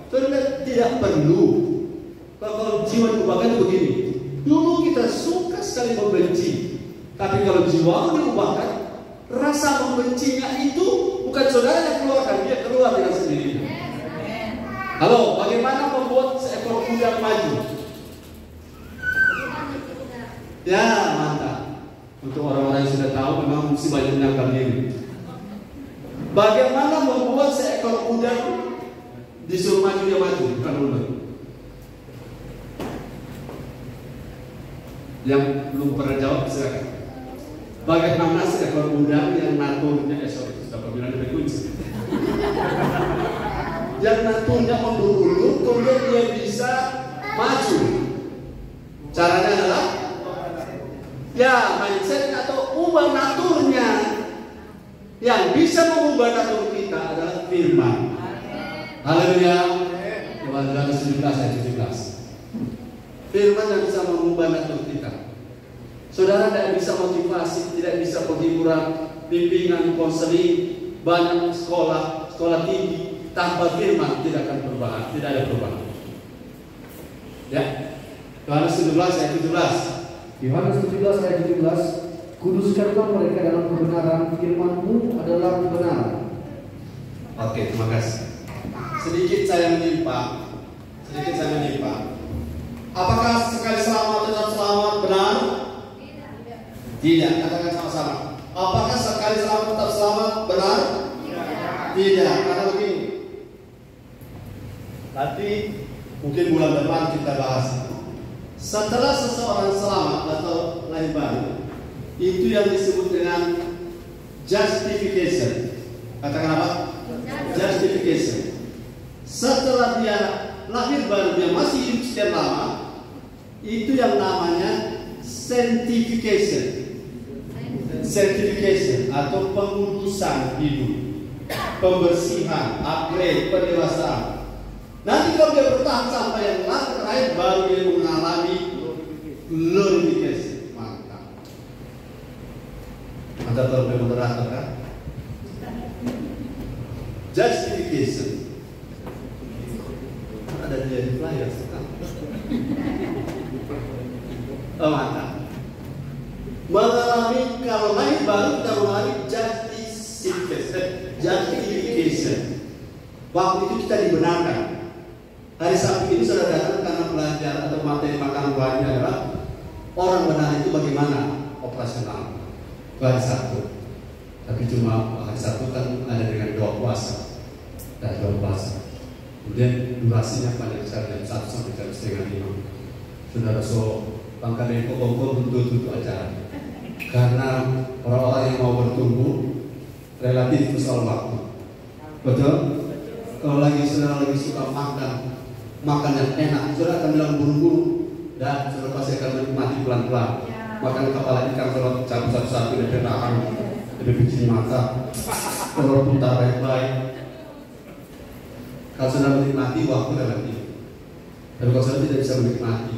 saudara tidak perlu. Kalau jiwa diubahkan itu begini. Dulu kita suka sekali membenci, tapi kalau jiwa diubahkan, rasa membencinya itu bukan saudara yang keluarkan, dia keluar dengan sendirinya. Halo, bagaimana membuat seekor kuda maju? Ya, mantap. Untuk orang-orang yang sudah tahu, memang mesti banyak menyangkal diri. Bagaimana membuat seekor kuda disuruh maju, dia maju, bukan mundur? Yang belum pernah jawab, silakan. Bagaimana seekor kuda yang naturnya, sudah pemilihan lebih kunci. Yang naturnya mundur-mundur, kemudian dia bisa maju. Caranya adalah mindset atau ubah naturnya. Yang bisa mengubah natur kita adalah firman. Haleluya. Yohanes 17 ayat 17. Firman yang bisa mengubah natur kita. Saudara tidak bisa motivasi, tidak bisa penghiburan, bimbingan, konseling, banyak sekolah tinggi, tanpa firman tidak akan perubahan, tidak ada perubahan. Ya. Yohanes 17 ayat 17. Yohanes 17 ayat 17. Kuduskanlah mereka dalam kebenaran, firman-Mu adalah kebenaran. Oke, terima kasih. Sedikit saya menyimpang. Apakah sekali selamat tetap selamat benar? Tidak. Katakan sama-sama. Apakah sekali selamat tetap selamat benar? Tidak. Karena begini. Nanti mungkin bulan depan kita bahas. Setelah seseorang selamat atau lahir baru, itu yang disebut dengan justification. Katakan apa? Justification. Setelah dia lahir baru, dia masih hidup sekian lama, itu yang namanya sanctification. Sanctification atau pengudusan hidup, pembersihan, upgrade, pendewasaan. Nanti kalau dia bertahan sampai yang terakhir, baru dia mengalami glorification. Mantap kalau moderator kan? Justification. Ada di flyer sekarang. Oh mantap. Mengalami, kalau lahir baru kita mengalami justification. Waktu itu kita dibenarkan. Hari Sabtu ini sudah datang karena belajar atau materi makan buahnya adalah orang benar itu bagaimana operasional. Itu hari Sabtu. Tapi cuma hari Sabtu kan ada dengan doa puasa. Dan doa puasa. Kemudian durasinya paling sekali jam 1 sampai jam 4:30. Saudara bangka dari pokok untuk acara. Karena orang-orang yang mau bertumbuh relatif soal waktu. Betul? Kalau saudara lagi suka makan yang enak, saudara akan bilang buru-buru dan saudara pasti akan menikmati pelan-pelan. Makan kepala ikan kalau cabut satu-satu dari penahan, dari bikin mata, kalau putar baik-baik. Kalau saudara menikmati waktu relatif. Tapi kalau saudara tidak bisa menikmati,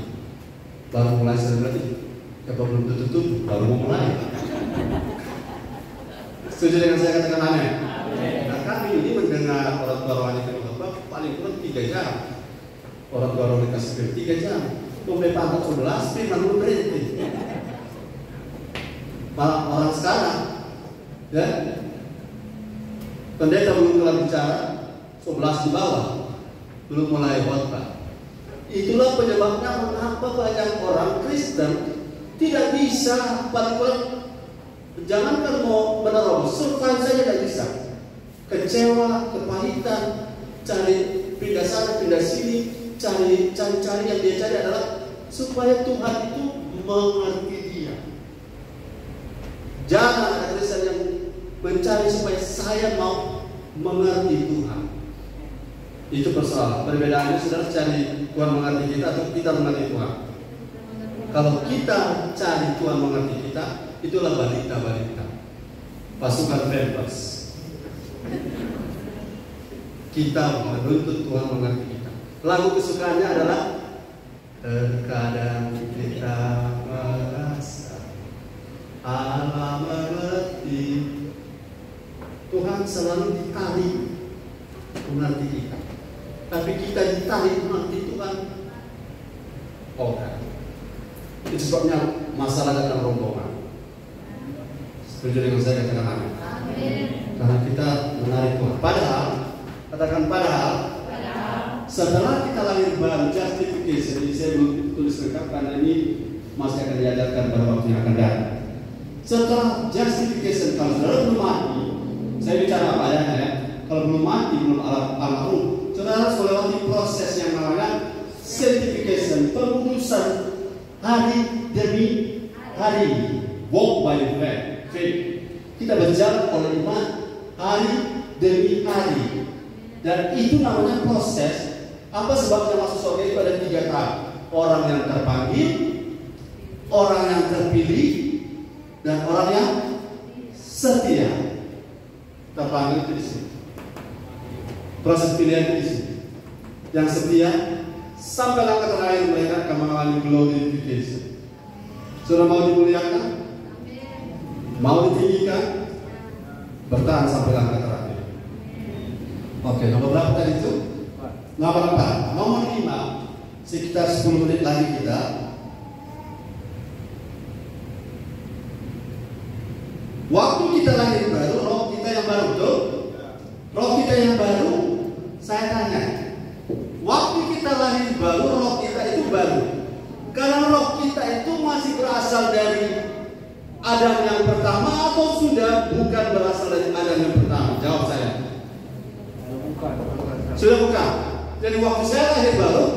baru mulai saudara berarti kalau belum tutup baru mau mulai. Setuju dengan saya katakan aneh? Nah, kami ini mendengar orang tua rohani khotbah paling kurang 3 jam. Orang tua rohani kasih 3 jam. Mulai pangkat 11, firman belum berhenti. Malah orang sekarang, ya, pendeta belum kelar bicara, 11 di bawah, belum mulai khotbah. Itulah penyebabnya mengapa banyak orang Kristen tidak bisa paling jangankan mau menerobos, survive saja tidak bisa. Kecewa, kepahitan, cari pindah sana, pindah sini, cari yang dia cari adalah supaya Tuhan itu mengerti dia. Jangan ada Kristen yang mencari supaya saya mau mengerti Tuhan. Itu persoalan. Perbedaannya saudara cari Tuhan mengerti kita atau kita mengerti Tuhan. Kalau kita cari Tuhan mengerti kita, itulah balita-balita pasukan bebas. Kita menuntut Tuhan mengerti kita. Lagu kesukaannya adalah terkadang kita merasa Allah mengerti. Tuhan selalu ditarik mengerti kita, tapi kita ditarik mengerti Tuhan. Oh kan? Itu sebabnya masalah datang rombongan. Setuju dengan saya katakan amin. Karena kita menarik Tuhan. Padahal, katakan padahal, setelah kita lahir baru, justification, ini saya belum tulis lengkap karena ini masih akan diajarkan pada waktu yang akan datang. Setelah justification, kalau saudara belum mati, saya bicara apa adanya ya. Kalau belum mati, belum almarhum, saudara harus melewati proses yang namanya sanctification, pengudusan hari demi hari. Walk by faith. Kita berjalan oleh iman hari demi hari. Dan itu namanya proses. Apa sebabnya masuk surga itu ada 3 tahap. Orang yang terpanggil, orang yang terpilih, dan orang yang setia. Terpanggil itu di sini. Proses pilihan itu di sini. Yang setia sampai langkah terakhir mereka akan mengalami glorification. Sudah mau dimuliakan? Mau ditinggikan? Bertahan sampai langkah terakhir. Oke, nomor berapa tadi itu? Nomor 4. Nomor 5. Sekitar 10 menit lagi kita. Waktu kita lahir baru, roh kita yang baru, betul? Roh kita yang baru, saya tanya. Waktu kita lahir baru, roh kita itu baru. Karena roh kita itu masih berasal dari Adam yang pertama atau sudah bukan berasal dari Adam yang pertama? Jawab saya. Sudah bukan. Jadi waktu saya lahir baru,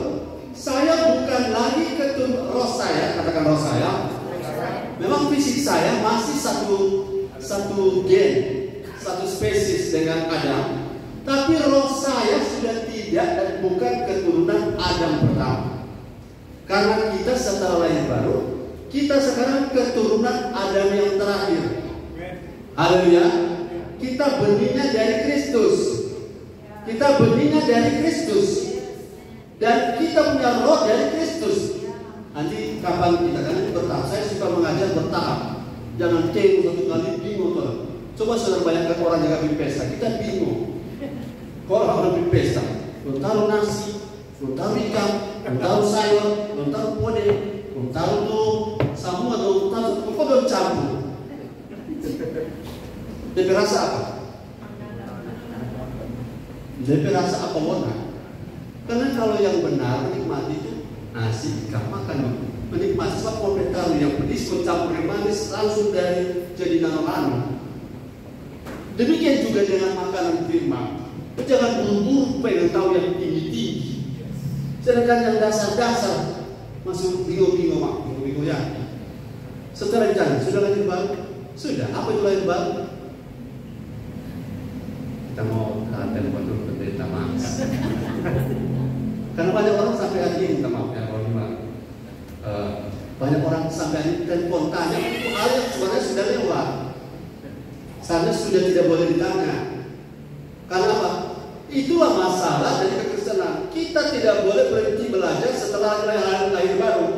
saya bukan lagi keturunan roh saya, katakan roh saya. Memang fisik saya masih satu gen, satu spesies dengan Adam. Tapi roh saya sudah tidak dan bukan keturunan Adam pertama. Karena kita setelah lahir baru, kita sekarang keturunan Adam yang terakhir. Haleluya. Kita benihnya dari Kristus. Kita benihnya dari Kristus. Dan kita punya roh dari Kristus. Nanti kapan kita kan bertahap. Saya suka mengajar bertahap. Jangan cengeng satu kali bingung tuh. Coba saudara bayangkan orang jaga bikin pesta, kita bingung. Kalau orang bikin pesta, belum taruh nasi, belum taruh ikan, belum taruh sayur, belum taruh pode, belum taruh tuh semua tuh taruh, kok belum campur. Tapi rasa apa? Dia rasa apa warna? Karena kalau yang benar menikmati itu nasi ikan makan, menikmati sebab komentar yang pedis mencampur yang manis langsung dari jadi nano-nano. Demikian juga dengan makanan firman. Jangan buru-buru pengen tahu yang tinggi-tinggi. Sedangkan yang dasar-dasar masuk bingung ya. Setelah jalan, sudah lahir baru? Sudah. Apa itu lahir baru? Kita mau telepon dulu pendeta Mas. Karena banyak orang sampai hari ini, minta maaf ya kalau gimana. Banyak orang sampai hari ini telepon tanya itu hal yang sebenarnya sudah lewat. Sana sudah tidak boleh ditanya. Karena apa? Itulah masalah dari kekristenan. Kita tidak boleh berhenti belajar setelah lahir baru.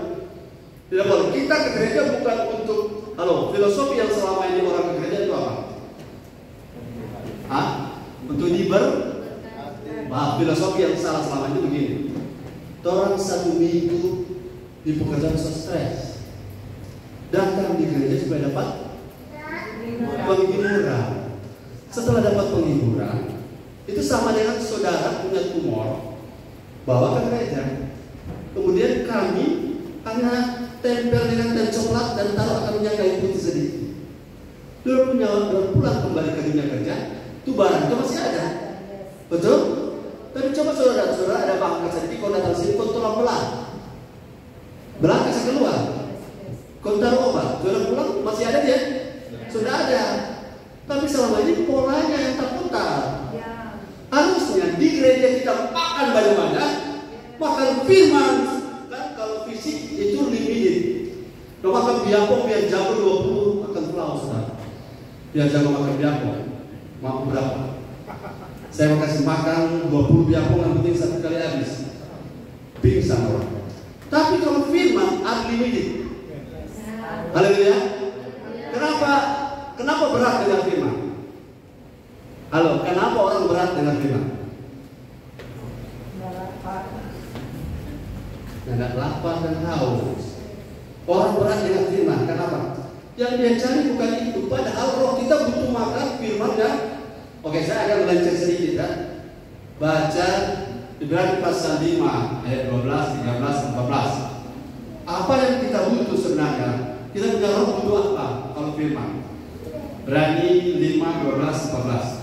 Tidak boleh. Kita ke gereja bukan untuk filosofi yang selama ini orang ke gereja itu apa? Untuk filosofi yang salah selama itu begini. Orang 1 minggu di pekerjaan stres, datang di gereja supaya dapat penghiburan. Setelah dapat penghiburan, itu sama dengan saudara punya tumor, bawa ke gereja. Kemudian kami karena tempel dengan dan coklat dan taruh akan minyak kayu putih sedikit. Lalu pulang kembali ke dunia kerja, itu barang itu masih ada, betul? Tapi coba saudara-saudara ada bangka sedikit, kau datang sini, kau tolong belang kasih keluar, kau taruh obat, saudara pulang masih ada dia, sudah ada. Tapi selama ini polanya yang terputar. Harusnya di gereja kita makan banyak-banyak, makan firman. Kan kalau fisik itu limited. Kalau makan biapok biar jago 20 akan pulau saudara. Biar jago makan biapok, mau berapa? Saya mau kasih makan 20 biapok yang penting 1 kali habis. Pingsan orang. Tapi kalau firman unlimited. Haleluya. Kenapa berat dengan firman? Kenapa orang berat dengan firman? Nggak lapar dan haus. Orang berat dengan firman. Kenapa? Yang dia cari bukan itu. Padahal roh kita butuh makan firman ya. Oke, saya akan melenceng sedikit ya. Baca Ibrani pasal 5 ayat 12, 13, 14. Apa yang kita butuh sebenarnya? Kita punya roh butuh apa kalau firman? Ibrani 5, 12, 14.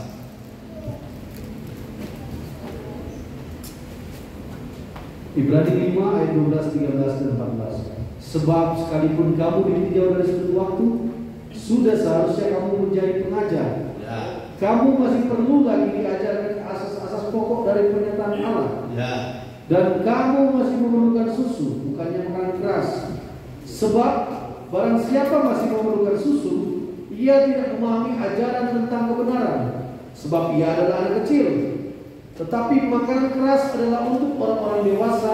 Ibrani 5 ayat 12, 13, dan 14. Sebab sekalipun kamu ditinjau dari sudut waktu, sudah seharusnya kamu menjadi pengajar. Ya. Kamu masih perlu lagi diajarkan asas-asas pokok dari pernyataan Allah. Ya. Dan kamu masih memerlukan susu, bukannya makanan keras. Sebab barang siapa masih memerlukan susu, ia tidak memahami ajaran tentang kebenaran, sebab ia adalah anak kecil. Tetapi makanan keras adalah untuk orang-orang dewasa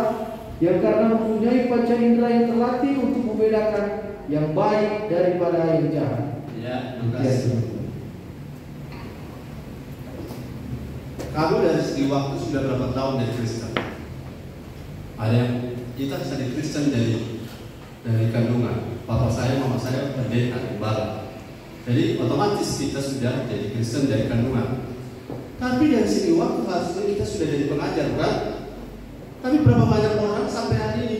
yang karena mempunyai panca indera yang terlatih untuk membedakan yang baik daripada yang jahat. Ya, terima kasih. Kamu dari segi waktu sudah berapa tahun jadi Kristen? Ada yang kita bisa jadi Kristen dari kandungan. Papa saya, mama saya pendeta, gembala. Jadi otomatis kita sudah jadi Kristen dari kandungan. Tapi dari segi waktu harusnya kita sudah jadi pengajar, kan? Tapi berapa banyak orang sampai hari ini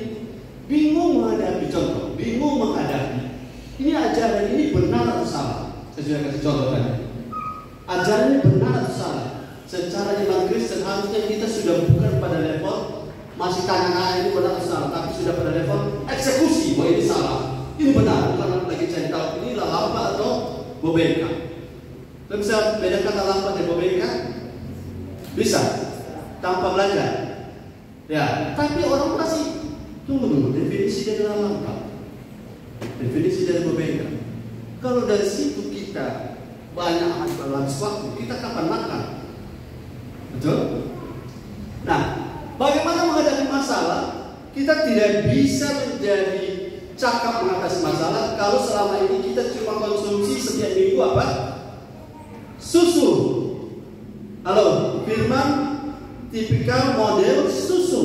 bingung menghadapi contoh, bingung menghadapi. Ini ajaran ini benar atau salah? Saya sudah kasih contoh tadi. Ajaran ini benar atau salah? Secara iman Kristen harusnya kita sudah bukan pada level masih tanya-tanya ini benar atau salah, tapi sudah pada level eksekusi bahwa ini salah, ini benar, bukan lagi cari tahu ini lampa atau bobeka. Kita bisa bedakan lampa dan bobeka? Bisa, tanpa belajar. Ya, tapi orang masih tunggu definisi dari lampa, definisi dari bobeka. Kalau dari situ kita banyak habis waktu, kita kapan makan? Betul? Nah, bagaimana menghadapi masalah? Kita tidak bisa menjadi cakap mengatasi masalah kalau selama ini kita cuma konsumsi setiap minggu apa? Susu. Halo, firman tipikal model susu.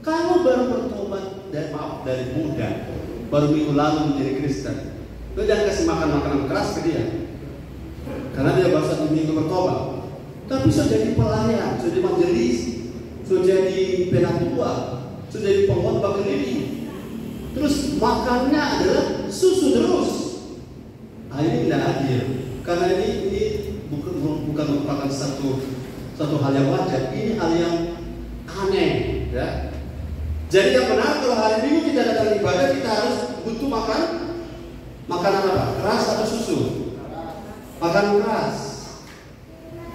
Kalau baru bertobat dari muda, baru minggu lalu menjadi Kristen, lo jangan kasih makan makanan keras ke dia, karena dia baru 1 minggu bertobat. tapi sudah jadi pelayan, sudah jadi majelis, sudah jadi penatua, sudah jadi pengkhotbah keliling. Terus makannya adalah susu terus. Nah, ini tidak adil, karena ini bukan merupakan satu hal yang wajar. Ini hal yang aneh, ya. Jadi yang benar kalau hari Minggu kita datang ibadah, kita harus butuh makanan apa? Keras atau susu? Makan keras.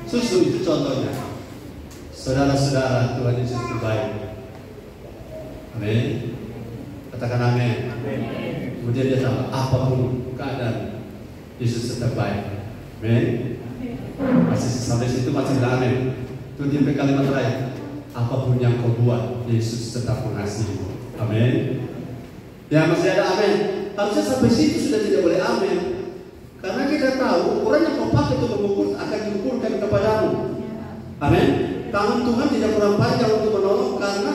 Susu itu contohnya. Saudara-saudara, Tuhan Yesus itu baik. Amin. Katakan amin. Kemudian dia tahu apapun keadaan, Yesus tetap baik. Amin. Masih sampai situ masih tidak amin. Itu sampai kalimat terakhir. Apapun yang kau buat, Yesus tetap mengasihi. Amin. Ya, masih ada amin. Harusnya sampai situ sudah tidak boleh amin. Karena kita tahu ukuran yang kau pakai untuk mengukur akan diukurkan kepadamu. Amin. Tangan Tuhan tidak kurang panjang untuk menolong, karena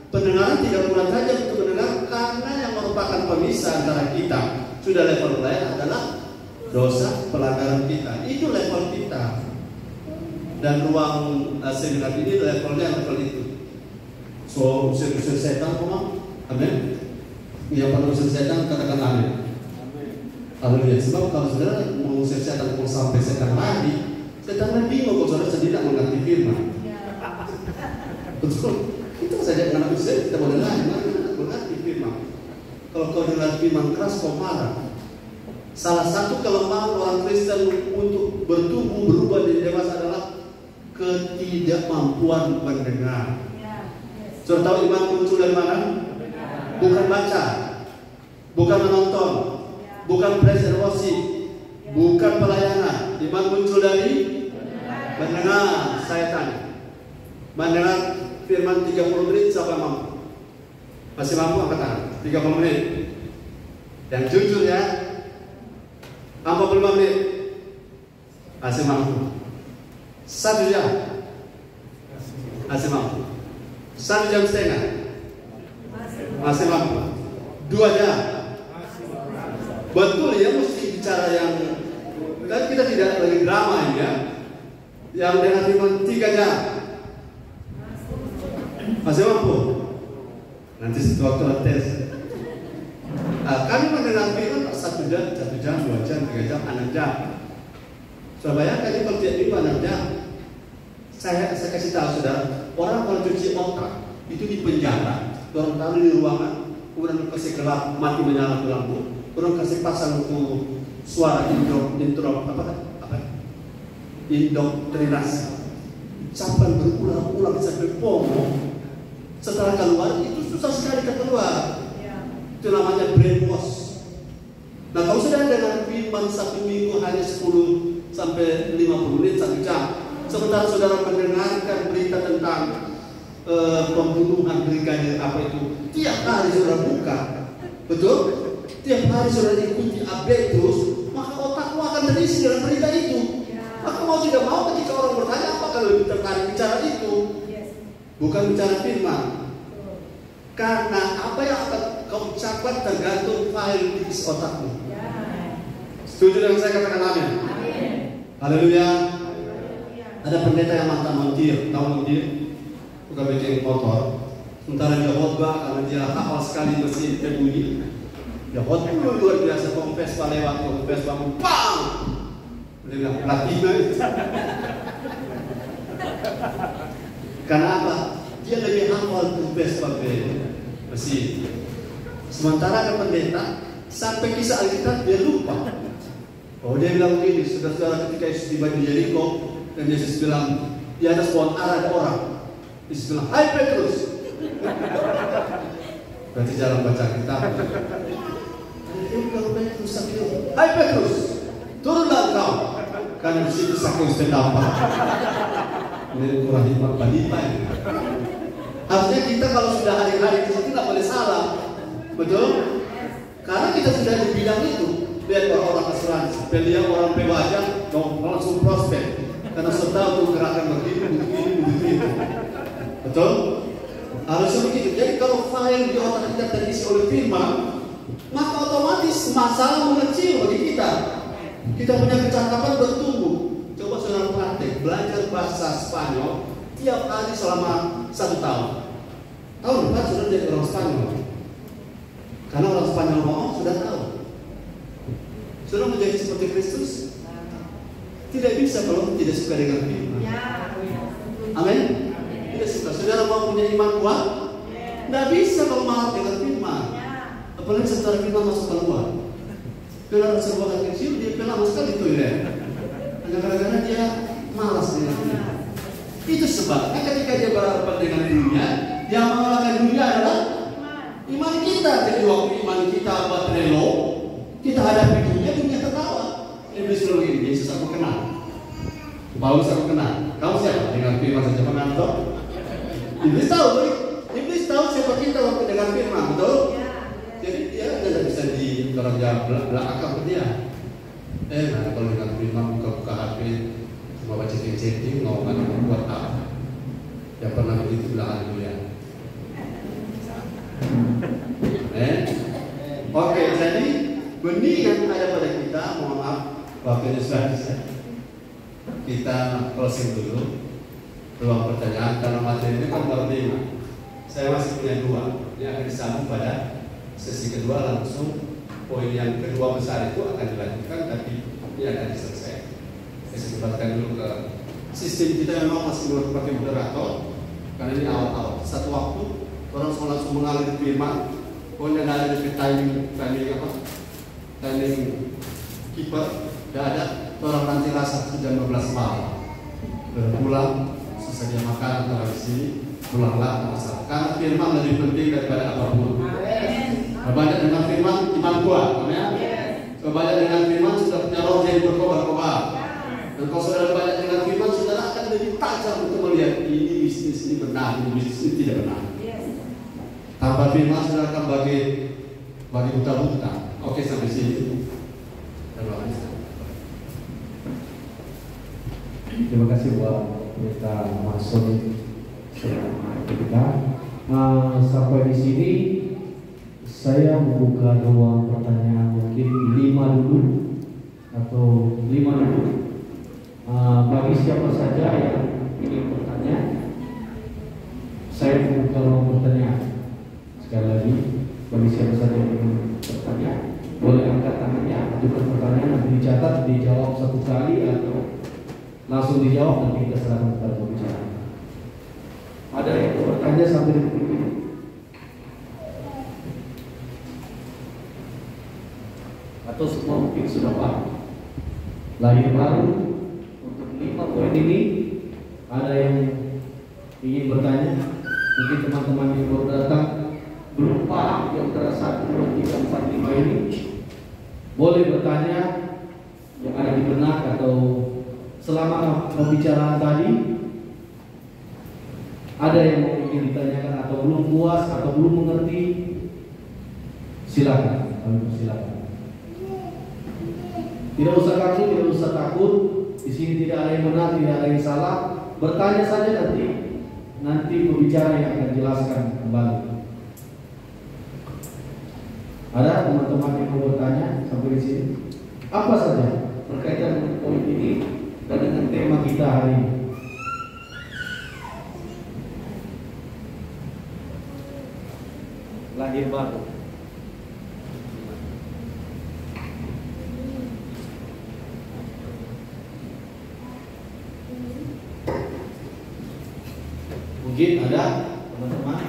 pendengaran tidak kurang tajam untuk mendengar, karena yang merupakan pemisah antara kita sudah level lain adalah dosa pelanggaran kita. Itu level kita. Dan ruang seminar ini levelnya level itu. So, usir-usir setan, amin. Yang pada usir setan, katakan amin. Haleluya. Sebab kalau saudara mau usir setan, kalau sampai setan lagi, setan lagi bingung kalau saudara sendiri tidak mengerti firman. Betul. Itu saja karena usir kita boleh lagi, mengerti firman. Kalau kau dengar firman keras, kau marah. Salah satu kelemahan orang Kristen untuk bertumbuh berubah jadi dewasa adalah ketidakmampuan mendengar. Sudah tahu iman muncul dari mana? Bukan baca, bukan menonton, bukan praise and worship, bukan pelayanan. Iman muncul dari mendengar. Saya tanya, mendengar firman 30 menit siapa mampu? Masih mampu angkat tangan? 30 menit. Yang jujur ya, 45 menit. Masih mampu. 1 jam masih mampu. 1 jam setengah masih mampu. 2 jam betul ya, mesti bicara yang kan kita tidak lagi drama ya. Yang dengan firman 3 jam masih mampu. Nanti waktu tes kami mendengar firman 1 jam, 2 jam, 3 jam, 6 jam. Coba bayangkan ini kalau tiap minggu 6 jam. Saya kasih tahu saudara, orang kalau cuci otak itu di penjara, orang taruh di ruangan, kemudian kasih gelap, mati menyala lampu, orang kasih pasang untuk suara indoktrinasi, ucapan berulang-ulang sampai pomong. Setelah keluar itu susah sekali keluar. Itu namanya brainwash. Nah, kalau sudah dengan firman 1 minggu hanya 10 sampai 50 menit 1 jam. Sementara saudara mendengarkan berita tentang pembunuhan brigadir apa itu, tiap hari saudara buka, betul? Tiap hari saudara ikuti update terus, maka otakmu akan terisi dengan berita itu. Maka mau tidak mau ketika orang bertanya, apakah lebih tertarik bicara itu? Bukan bicara firman. Karena apa yang akan kau ucapkan tergantung file di isi otakmu. Setuju dengan saya, katakan amin. Haleluya. Ada pendeta yang mantan montir, tahu montir? Bukan bikin motor. Sementara dia khotbah, karena dia hafal sekali mesin terbunyi. Dia khotbah luar biasa, kompes lewat, kompes bangun, bang! Dia bilang platina itu. Karena apa? Dia lebih hafal kompes pakai mesin. Sementara ada pendeta sampai kisah Alkitab dia lupa. Oh, dia bilang begini, saudara-saudara, ketika Yesus tiba di Yeriko dan Yesus bilang di atas pohon ara ada orang. Yesus bilang, "Hai Petrus." Berarti jarang baca kitab. Kalau Petrus sakit, "Hai Petrus, turunlah engkau." Karena di situ sakit sedapa. Ini kurang hikmat balita. Harusnya kita kalau sudah hari-hari di situ nggak boleh salah, betul? Karena kita sudah di bidang itu. Lihat orang asuransi, beliau orang pebajak, langsung prospek. Karena sudah tahu gerakan begini, betul? Harusnya begitu. Jadi kalau file di otak kita terisi oleh firman, maka otomatis masalah mengecil bagi kita. Kita punya kecakapan bertumbuh. Coba saudara praktek, belajar bahasa Spanyol tiap hari selama 1 tahun. Tahun depan sudah jadi orang Spanyol. Karena orang Spanyol ngomong sudah tahu. Sudah menjadi seperti Kristus. Tidak bisa kalau tidak suka dengan firman. Amin. Tidak suka. Saudara mau punya iman kuat? Tidak bisa kalau malas dengan firman. Apalagi setelah firman masuk keluar. Kalau sebuah anak kecil dia lama sekali toilet. Hanya karena dia malas dengan firman. Itu sebabnya ketika dia berhadapan dengan dunia, yang mengalahkan dunia adalah iman kita. Jadi waktu iman kita batrelo, kita hadapi dunia tertawa. Iblis selalu ini, Yesus aku kenal, Paulus aku kenal. Kamu siapa? Dengan firman saja mengantuk. Iblis tahu, Iblis tahu siapa kita waktu dengan firman, betul? Jadi dia tidak bisa dikeroja belakang ke dia. Nah kalau dengan firman buka HP, cuma baca chatting, ngomong buat apa? Yang pernah begitu belakang dia. Oke, jadi benih yang ada pada kita, mohon maaf, waktunya sudah bisa. Kita closing dulu ruang pertanyaan karena materi ini kan baru 5. Saya masih punya 2 yang akan disambung pada sesi kedua, langsung poin yang kedua besar itu akan dilanjutkan, tapi ini akan diselesaikan. Saya sebutkan dulu ke sistem kita memang masih pakai moderator karena ini awal-awal. Satu waktu orang semua langsung mengalir firman, pokoknya nggak ada di timing keeper, nggak ada. Orang nanti rasa jam 12 malam berpulang, sesaja makan atau habis ini pulanglah masalah. Karena firman lebih penting daripada apapun. Banyak dengan firman iman kuat, ya. Banyak dengan firman sudah punya roh jadi berkobar-kobar. Dan kalau saudara banyak dengan firman, saudara akan lebih tajam untuk melihat ini bisnis ini benar, ini bisnis ini tidak benar. Tanpa firman saudara akan bagi buta-buta. Oke, sampai sini. Terima kasih. Terima kasih buat kita masuk kita. Sampai di sini saya membuka ruang pertanyaan, mungkin 5 dulu atau 5 dulu. Bagi siapa saja yang ingin bertanya, saya membuka ruang pertanyaan. Sekali lagi, bagi siapa saja yang ingin bertanya, boleh angkat tangannya, ajukan pertanyaan, nanti dicatat, dijawab 1 kali atau langsung dijawab, nanti kita serahkan kepada pembicara. Ada yang bertanya sampai di detik ini? Atau semua mungkin sudah paham? Lahir baru untuk 5 poin ini, ada yang ingin bertanya? Mungkin teman-teman yang baru datang belum paham yang antara 1, 2, 3, 4, 5 ini, boleh bertanya yang ada di benak atau selama pembicaraan tadi ada yang mau ingin ditanyakan atau belum puas atau belum mengerti, silakan, silakan. Tidak usah kaku, tidak usah takut. Di sini tidak ada yang benar, tidak ada yang salah. Bertanya saja, nanti pembicara yang akan jelaskan kembali. Ada teman-teman yang mau bertanya sampai di sini? Apa saja berkaitan dengan poin ini dan dengan tema kita hari ini? Lahir baru. Mungkin ada teman-teman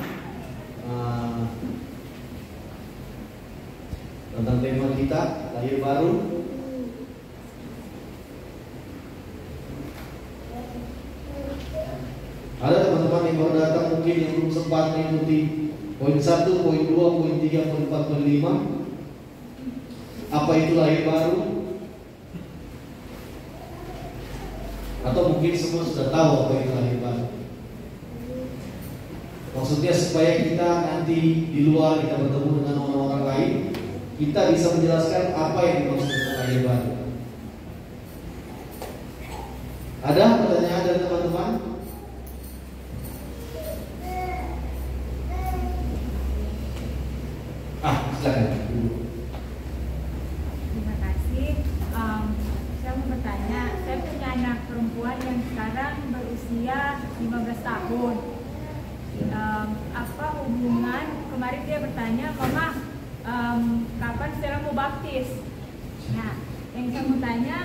tentang tema kita lahir baru. Ada teman-teman yang baru datang mungkin yang belum sempat mengikuti poin 1, poin 2, poin 3, poin 4, poin 5. Apa itu lahir baru? Atau mungkin semua sudah tahu apa itu lahir baru. Maksudnya supaya kita nanti di luar kita bertemu dengan orang-orang lain, kita bisa menjelaskan apa yang dimaksud dengan lahir baru. Ada pertanyaan dari teman-teman? Silakan. Terima kasih. Saya mau bertanya, saya punya anak perempuan yang sekarang tahun. Apa hubungan? Kemarin dia bertanya, Mama, kapan Stella mau baptis? Nah, yang saya mau tanya,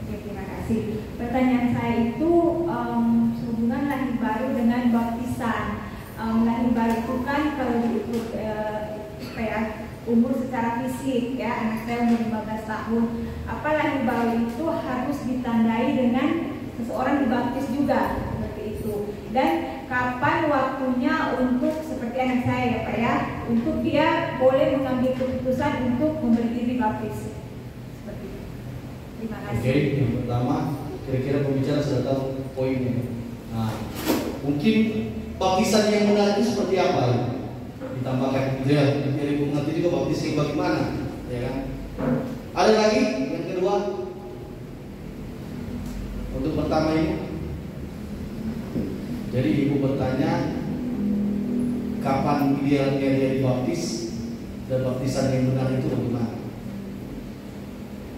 oke, terima kasih. Pertanyaan saya itu hubungan lahir baru dengan baptisan. Lahir baru itu kan kalau diikut umur secara fisik, ya, anak saya umur 15 tahun. Apa lahir baru itu harus ditandai dengan seseorang dibaptis juga, seperti itu. Dan kapan waktunya untuk seperti anak saya, ya Pak, ya, untuk dia boleh mengambil keputusan untuk memberi diri baptis. Seperti itu. Terima kasih. Oke, yang pertama, kira-kira pembicara sudah tahu poinnya. Nah, mungkin baptisan yang benar itu seperti apa? Ditambahkan gitu ya, biar ibu ngerti juga baptis yang bagaimana, ya kan? Ada lagi yang kedua untuk pertama ini. Jadi ibu bertanya kapan dia dibaptis dan baptisan yang benar itu bagaimana?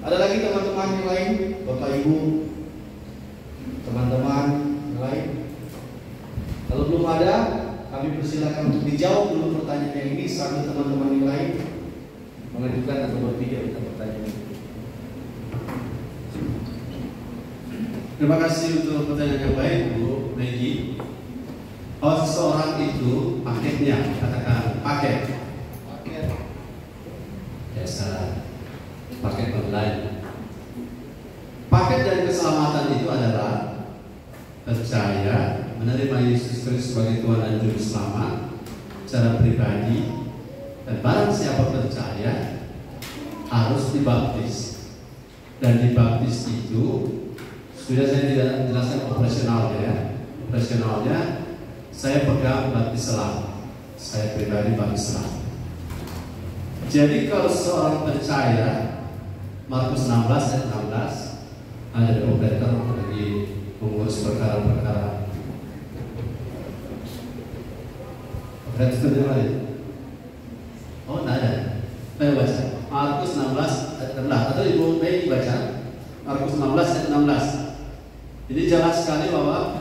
Ada lagi teman-teman yang lain, bapak ibu, teman-teman yang lain? Kalau belum ada, kami persilakan untuk dijawab dulu pertanyaan yang ini sambil teman-teman yang lain mengajukan atau berpikir tentang pertanyaan ini. Terima kasih untuk pertanyaan yang baik, Bu Maggie. Kalau seseorang itu paketnya, katakan paket. Ya salah, paket online. Paket dari keselamatan itu adalah percaya, menerima Yesus Kristus sebagai Tuhan dan Juru Selamat secara pribadi, dan barang siapa percaya harus dibaptis. Dan dibaptis itu sudah saya tidak jelaskan operasionalnya, ya. Operasionalnya saya pegang baptis selam, saya pribadi baptis selam. Jadi kalau seorang percaya, Markus 16 ayat 16, ada di operator lagi mengurus perkara-perkara. Operator yang lain? Oh, tidak ada. Saya baca Markus 16 ayat 16, atau Ibu Mei baca Markus 16 ayat 16. Jadi jelas sekali bahwa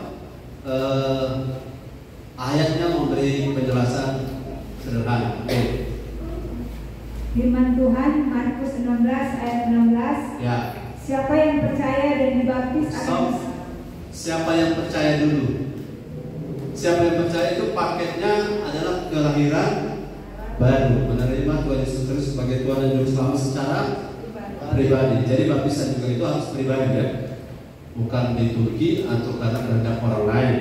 ayatnya memberi penjelasan sederhana. Firman Tuhan Markus 16 ayat 16. Ya. Siapa yang percaya dan dibaptis akan siapa yang percaya dulu? Siapa yang percaya itu paketnya adalah kelahiran baru, menerima Tuhan Yesus Kristus sebagai Tuhan dan Juru Selamat secara pribadi. Jadi baptisan juga itu harus pribadi, ya, bukan liturgi atau karena kehendak orang lain.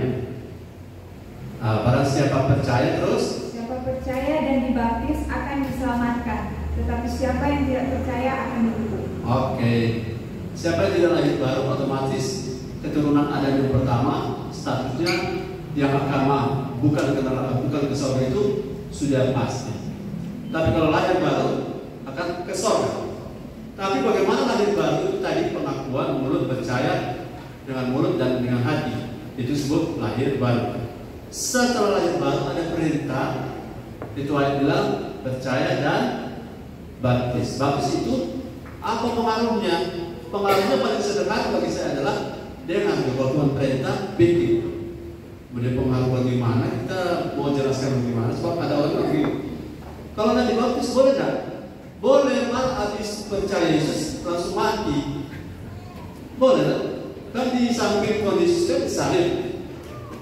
Barang siapa percaya terus. Siapa percaya dan dibaptis akan diselamatkan, tetapi siapa yang tidak percaya akan dihukum. Oke. Siapa yang tidak lahir baru otomatis keturunan Adam yang pertama statusnya yang agama bukan ke surga itu sudah pasti. Tapi kalau lahir baru akan ke surga. Tapi bagaimana lahir baru itu tadi pengakuan mulut percaya dengan mulut dan dengan hati, itu disebut lahir baru. Setelah lahir baru ada perintah, itu ayat bilang percaya dan baptis. Baptis itu apa pengaruhnya? Pengaruhnya paling sederhana bagi saya adalah dengan Tuhan perintah bikin. Kemudian pengaruh bagaimana kita mau jelaskan bagaimana? Sebab ada orang begini, kalau nanti baptis boleh tak? Boleh, mal habis percaya Yesus langsung mati. Boleh tak? Kan di samping kondisi itu salib.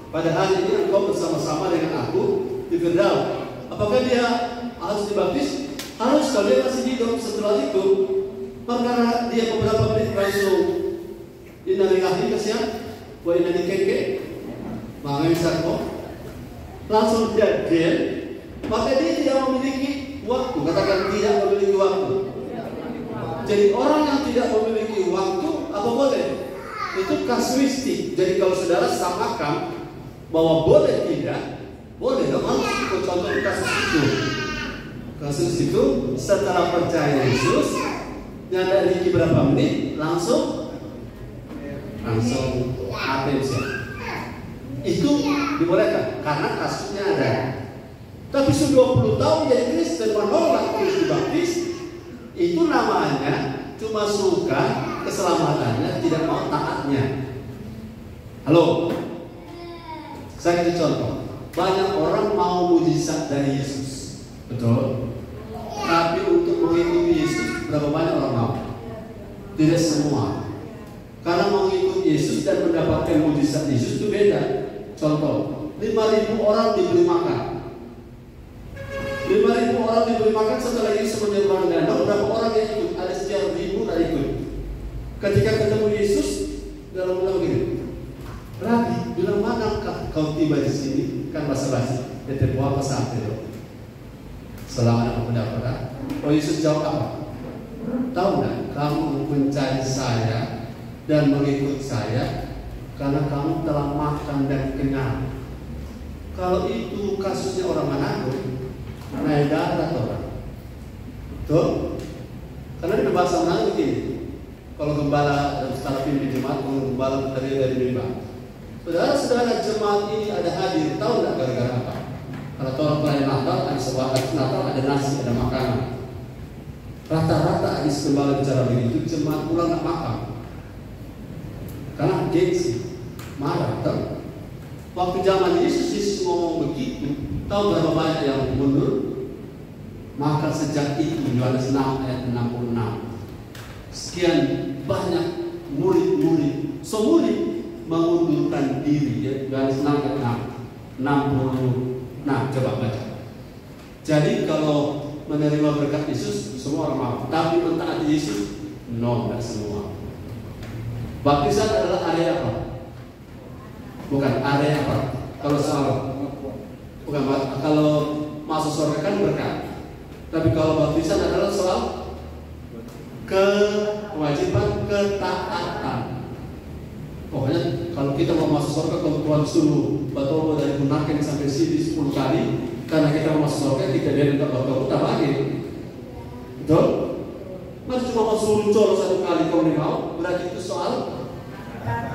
Pada hari ini engkau bersama-sama dengan aku di Firdaus. Apakah dia harus dibaptis? Harus, kalau dia masih hidup setelah itu. Karena dia beberapa menit langsung inalillahi kasihan, wa inna keke, mangai sarko, langsung dia, maka dia tidak memiliki waktu. Katakan tidak memiliki waktu. Jadi orang yang tidak memiliki waktu, apa boleh? Itu kasuistik. Jadi kalau saudara samakan bahwa boleh tidak, boleh dong. Harus ikut contoh kasus itu. Kasus itu setelah percaya Yesus, nyata Riki berapa menit langsung atensi. Itu dibolehkan karena kasusnya ada. Tapi sudah 20 tahun jadi Kristen menolak terus dibaptis, itu namanya cuma suka keselamatannya, tidak mau taatnya. Halo, Saya kasih contoh. Banyak orang mau mujizat dari Yesus, betul? Tapi untuk mengikuti Yesus, berapa banyak orang mau? Tidak semua. Karena mengikuti Yesus dan mendapatkan mujizat Yesus itu beda. Contoh, 5.000 orang diberi makan. 5.000 orang diberi makan setelah Yesus menyembah danau. Berapa orang yang ikut? Ada sekian ribu yang ikut. Ketika ketemu Yesus, dalam bilang begini, Rabi, bilang manakah kau tiba di sini? Kan basa-basi. Dia apa saat itu? Selama ada pendapat. Oh, Yesus jawab apa? Tahu nggak? Kamu mencari saya dan mengikut saya karena kamu telah makan dan kenyang. Kalau itu kasusnya orang Manado, naik darat orang. Betul? Karena di bahasa Manado begini. Kalau gembala dan secara pimpin jemaat, kalau gembala dari mimbar. Saudara-saudara jemaat ini ada hadir, tahu nggak gara-gara apa? Kalau orang perayaan Natal, ada sebuah Natal, ada nasi, ada makanan. Rata-rata habis gembala bicara begitu, jemaat pulang nggak makan. Karena gengsi, marah, tahu? Waktu zaman Yesus ngomong begitu, tahu berapa banyak yang mundur? Maka sejak itu, Yohanes 6 ayat 66, sekian banyak murid-murid, murid mengundurkan diri, ya, Yohanes 6 ayat 66. Coba baca. Jadi kalau menerima berkat Yesus, semua orang mau. Tapi mentaati Yesus, no, tidak semua. Baptisan adalah area apa? Bukan area apa? Kalau soal, bukan kalau masuk surga kan berkat. Tapi kalau baptisan adalah soal kewajiban ketaatan. Pokoknya kalau kita mau masuk surga, kalau Tuhan suruh batobo dari Bunaken sampai sini 10 kali, karena kita mau masuk surga, kita biarin batobo tak lagi. Betul? Mas cuma mau suruh colo 1 kali kau mau, berarti itu soal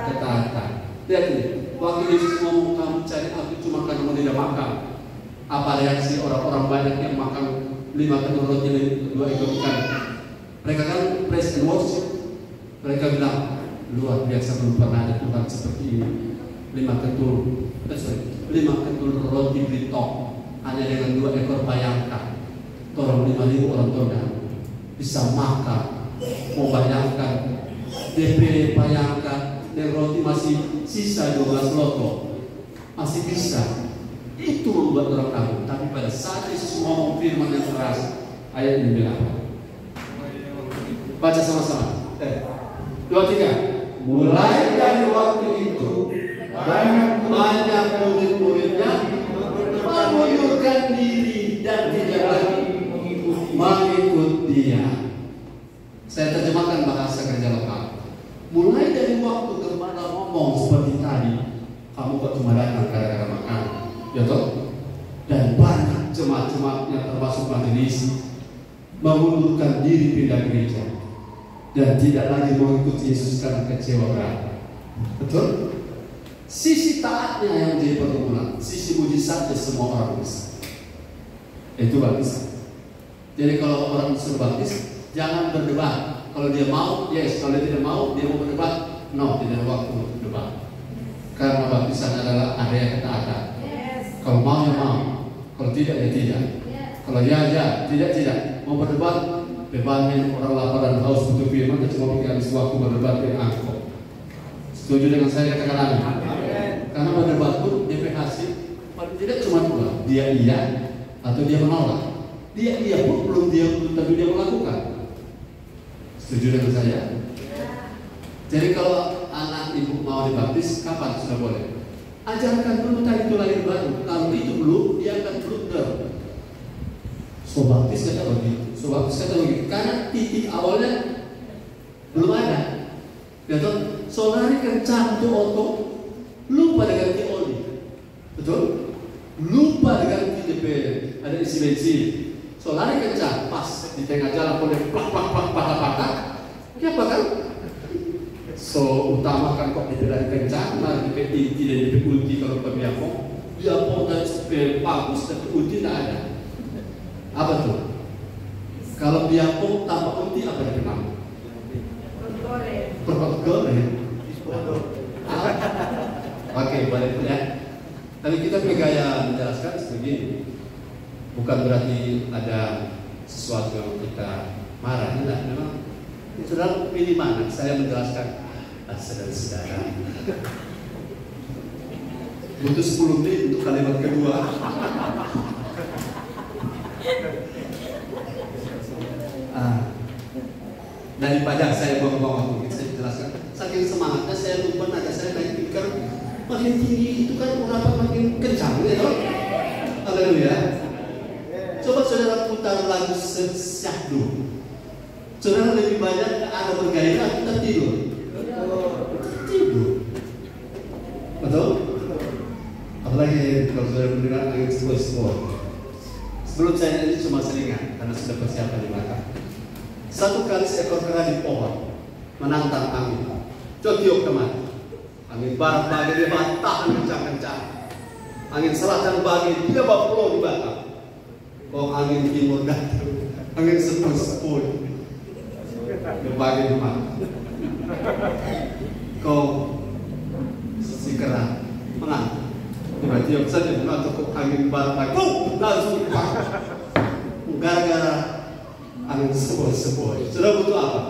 ketaatan. Lihat ini, waktu Yesus ngomong kamu cari aku cuma karena mau tidak makan. Apa reaksi orang-orang banyak yang makan 5 kenur roti dan 2 ekor ikan? Mereka kan praise and worship. Mereka bilang, luar biasa, belum pernah ada Tuhan seperti ini. 5 kentul roti britok hanya dengan 2 ekor bayangkan. Orang 5.000 orang tua bisa makan. Mau bayangkan DP bayangkan dan roti masih sisa 12 loto, masih bisa. Itu membuat orang takut. Tapi pada saat Yesus ngomong firman yang keras, ayat ini bilang, baca sama-sama. 2, 3. Mulai dari waktu itu banyak murid-muridnya mengundurkan diri dan tidak lagi mengikut dia. Saya terjemahkan bahasa kerja lokal. Mulai dari waktu gembala ngomong seperti tadi, kamu kok cuma datang gara-gara makan, ya toh? Dan banyak jemaat-jemaat yang termasuk majelis mengundurkan diri pindah gereja dan tidak lagi mengikuti Yesus karena kecewa berat. Betul? Sisi taatnya yang jadi pergumulan, sisi mujizatnya semua orang bisa. Itu baptisan. Jadi kalau orang disuruh baptis, jangan berdebat. Kalau dia mau, yes. Kalau dia tidak mau, dia mau berdebat, no. Tidak ada waktu untuk berdebat. Karena baptisan adalah area ketaatan. Kalau mau ya mau, kalau tidak ya tidak. Kalau ya, tidak. Mau berdebat, bebannya orang lapar dan haus butuh firman, dan cuma pikir habis waktu berdebat dengan angkot. Setuju dengan saya, katakan amin. Karena berdebat pun DP hasil paling tidak cuma 2, dia iya atau dia menolak. Dia iya pun belum tapi dia melakukan. Setuju dengan saya? Jadi kalau anak ibu mau dibaptis, kapan sudah boleh? Ajarkan dulu tadi itu lahir baru. Kalau itu belum, dia akan blunder. So baptis kata begitu. Karena titik awalnya belum ada. Betul? So lari kencang tuh otot, lupa dengan ganti oli. Betul? Lupa dengan DP, ada isi bensin. So lari kencang, pas di tengah jalan boleh plak patah. Kenapa kan? So utamakan kok lari kencang, lari DP inti dan DP ulti kalau biapong dan supaya bagus tapi ulti tidak ada. Apa tuh? Kalau biapong tanpa ulti apa yang kenal? Perut goreng. Oke, boleh ya. Tapi kita punya gaya menjelaskan sebegini. Bukan berarti ada sesuatu yang kita marah, tidak. Memang saudara pilih mana? Saya menjelaskan, saudara-saudara, butuh 10 menit untuk kalimat kedua. Daripada saya buang-buang waktu, saya jelaskan. Saking semangatnya saya lupa nada saya naik tikar makin tinggi itu kan urapan makin kencang, ya toh? Haleluya. Coba saudara putar lagu Syahdu. Saudara lebih banyak ada bergairah, kita tidur. Tidur. Betul? Apalagi kalau saudara mendengar angin sepoi-sepoi. Sebelum saya ini cuma selingan karena sudah persiapan di belakang. Satu kali seekor kera di pohon menantang angin. Coba tiup kemana? Angin barat bagi dia bantah kencang-kencang. Angin selatan bagi dia bawa pulau di Batam. Oh, angin timur datang, angin sepoi-sepoi. Berbagi rumah. Kau si kera menang. Tiba-tiba saja mengatuk angin barat lagi. Langsung gara-gara angin sepoi-sepoi. Sudah butuh apa?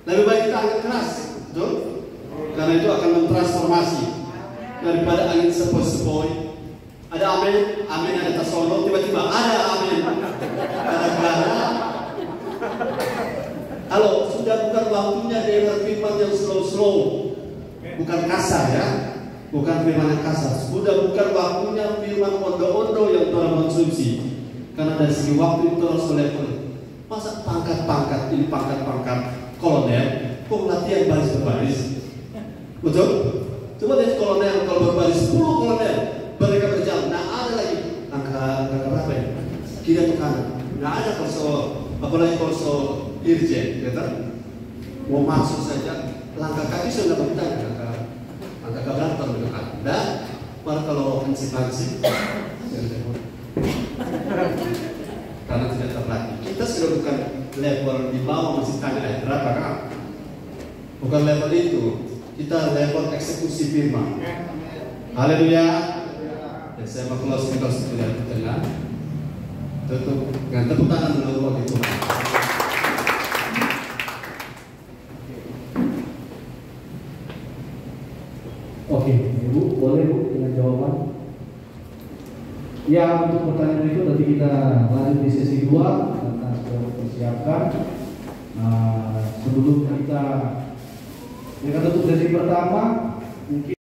Lebih baik kita angin keras, betul? Karena itu akan mentransformasi daripada angin sepoi-sepoi. Ada amin, amin ada tasono, tiba-tiba ada amin. Gara-gara kalau sudah bukan waktunya dengar firman yang slow-slow, bukan kasar ya, bukan firman yang kasar. Sudah bukan waktunya firman ondo-ondo yang Tuhan konsumsi. Karena dari segi waktu itu harus level. Masa pangkat-pangkat ini pangkat-pangkat kolonel, kok latihan baris berbaris? Betul? Coba lihat kolonel, kalau berbaris 10 kolonel, mereka berjalan. Nah ada lagi angka berapa ya? Kiri atau kanan? Nah ada korso, apalagi korso irjen, ya kan? Mau masuk saja, langkah kaki sudah bertanya, angka keberapa mendekat. Dan malah kalau hansip-hansip, karena tidak terlatih. Kita sudah bukan level di bawah masih tanya berapa kan? Bukan level itu. Kita level eksekusi firman. Haleluya. Dan saya mau closing sudah di tengah. Tutup dengan tepuk tangan dulu bagi Tuhan. Oke, Ibu, boleh Bu dengan jawaban? Ya, untuk pertanyaan itu nanti kita lanjut di sesi 2 karena sudah mempersiapkan. Sebelum kita tutup sesi pertama, mungkin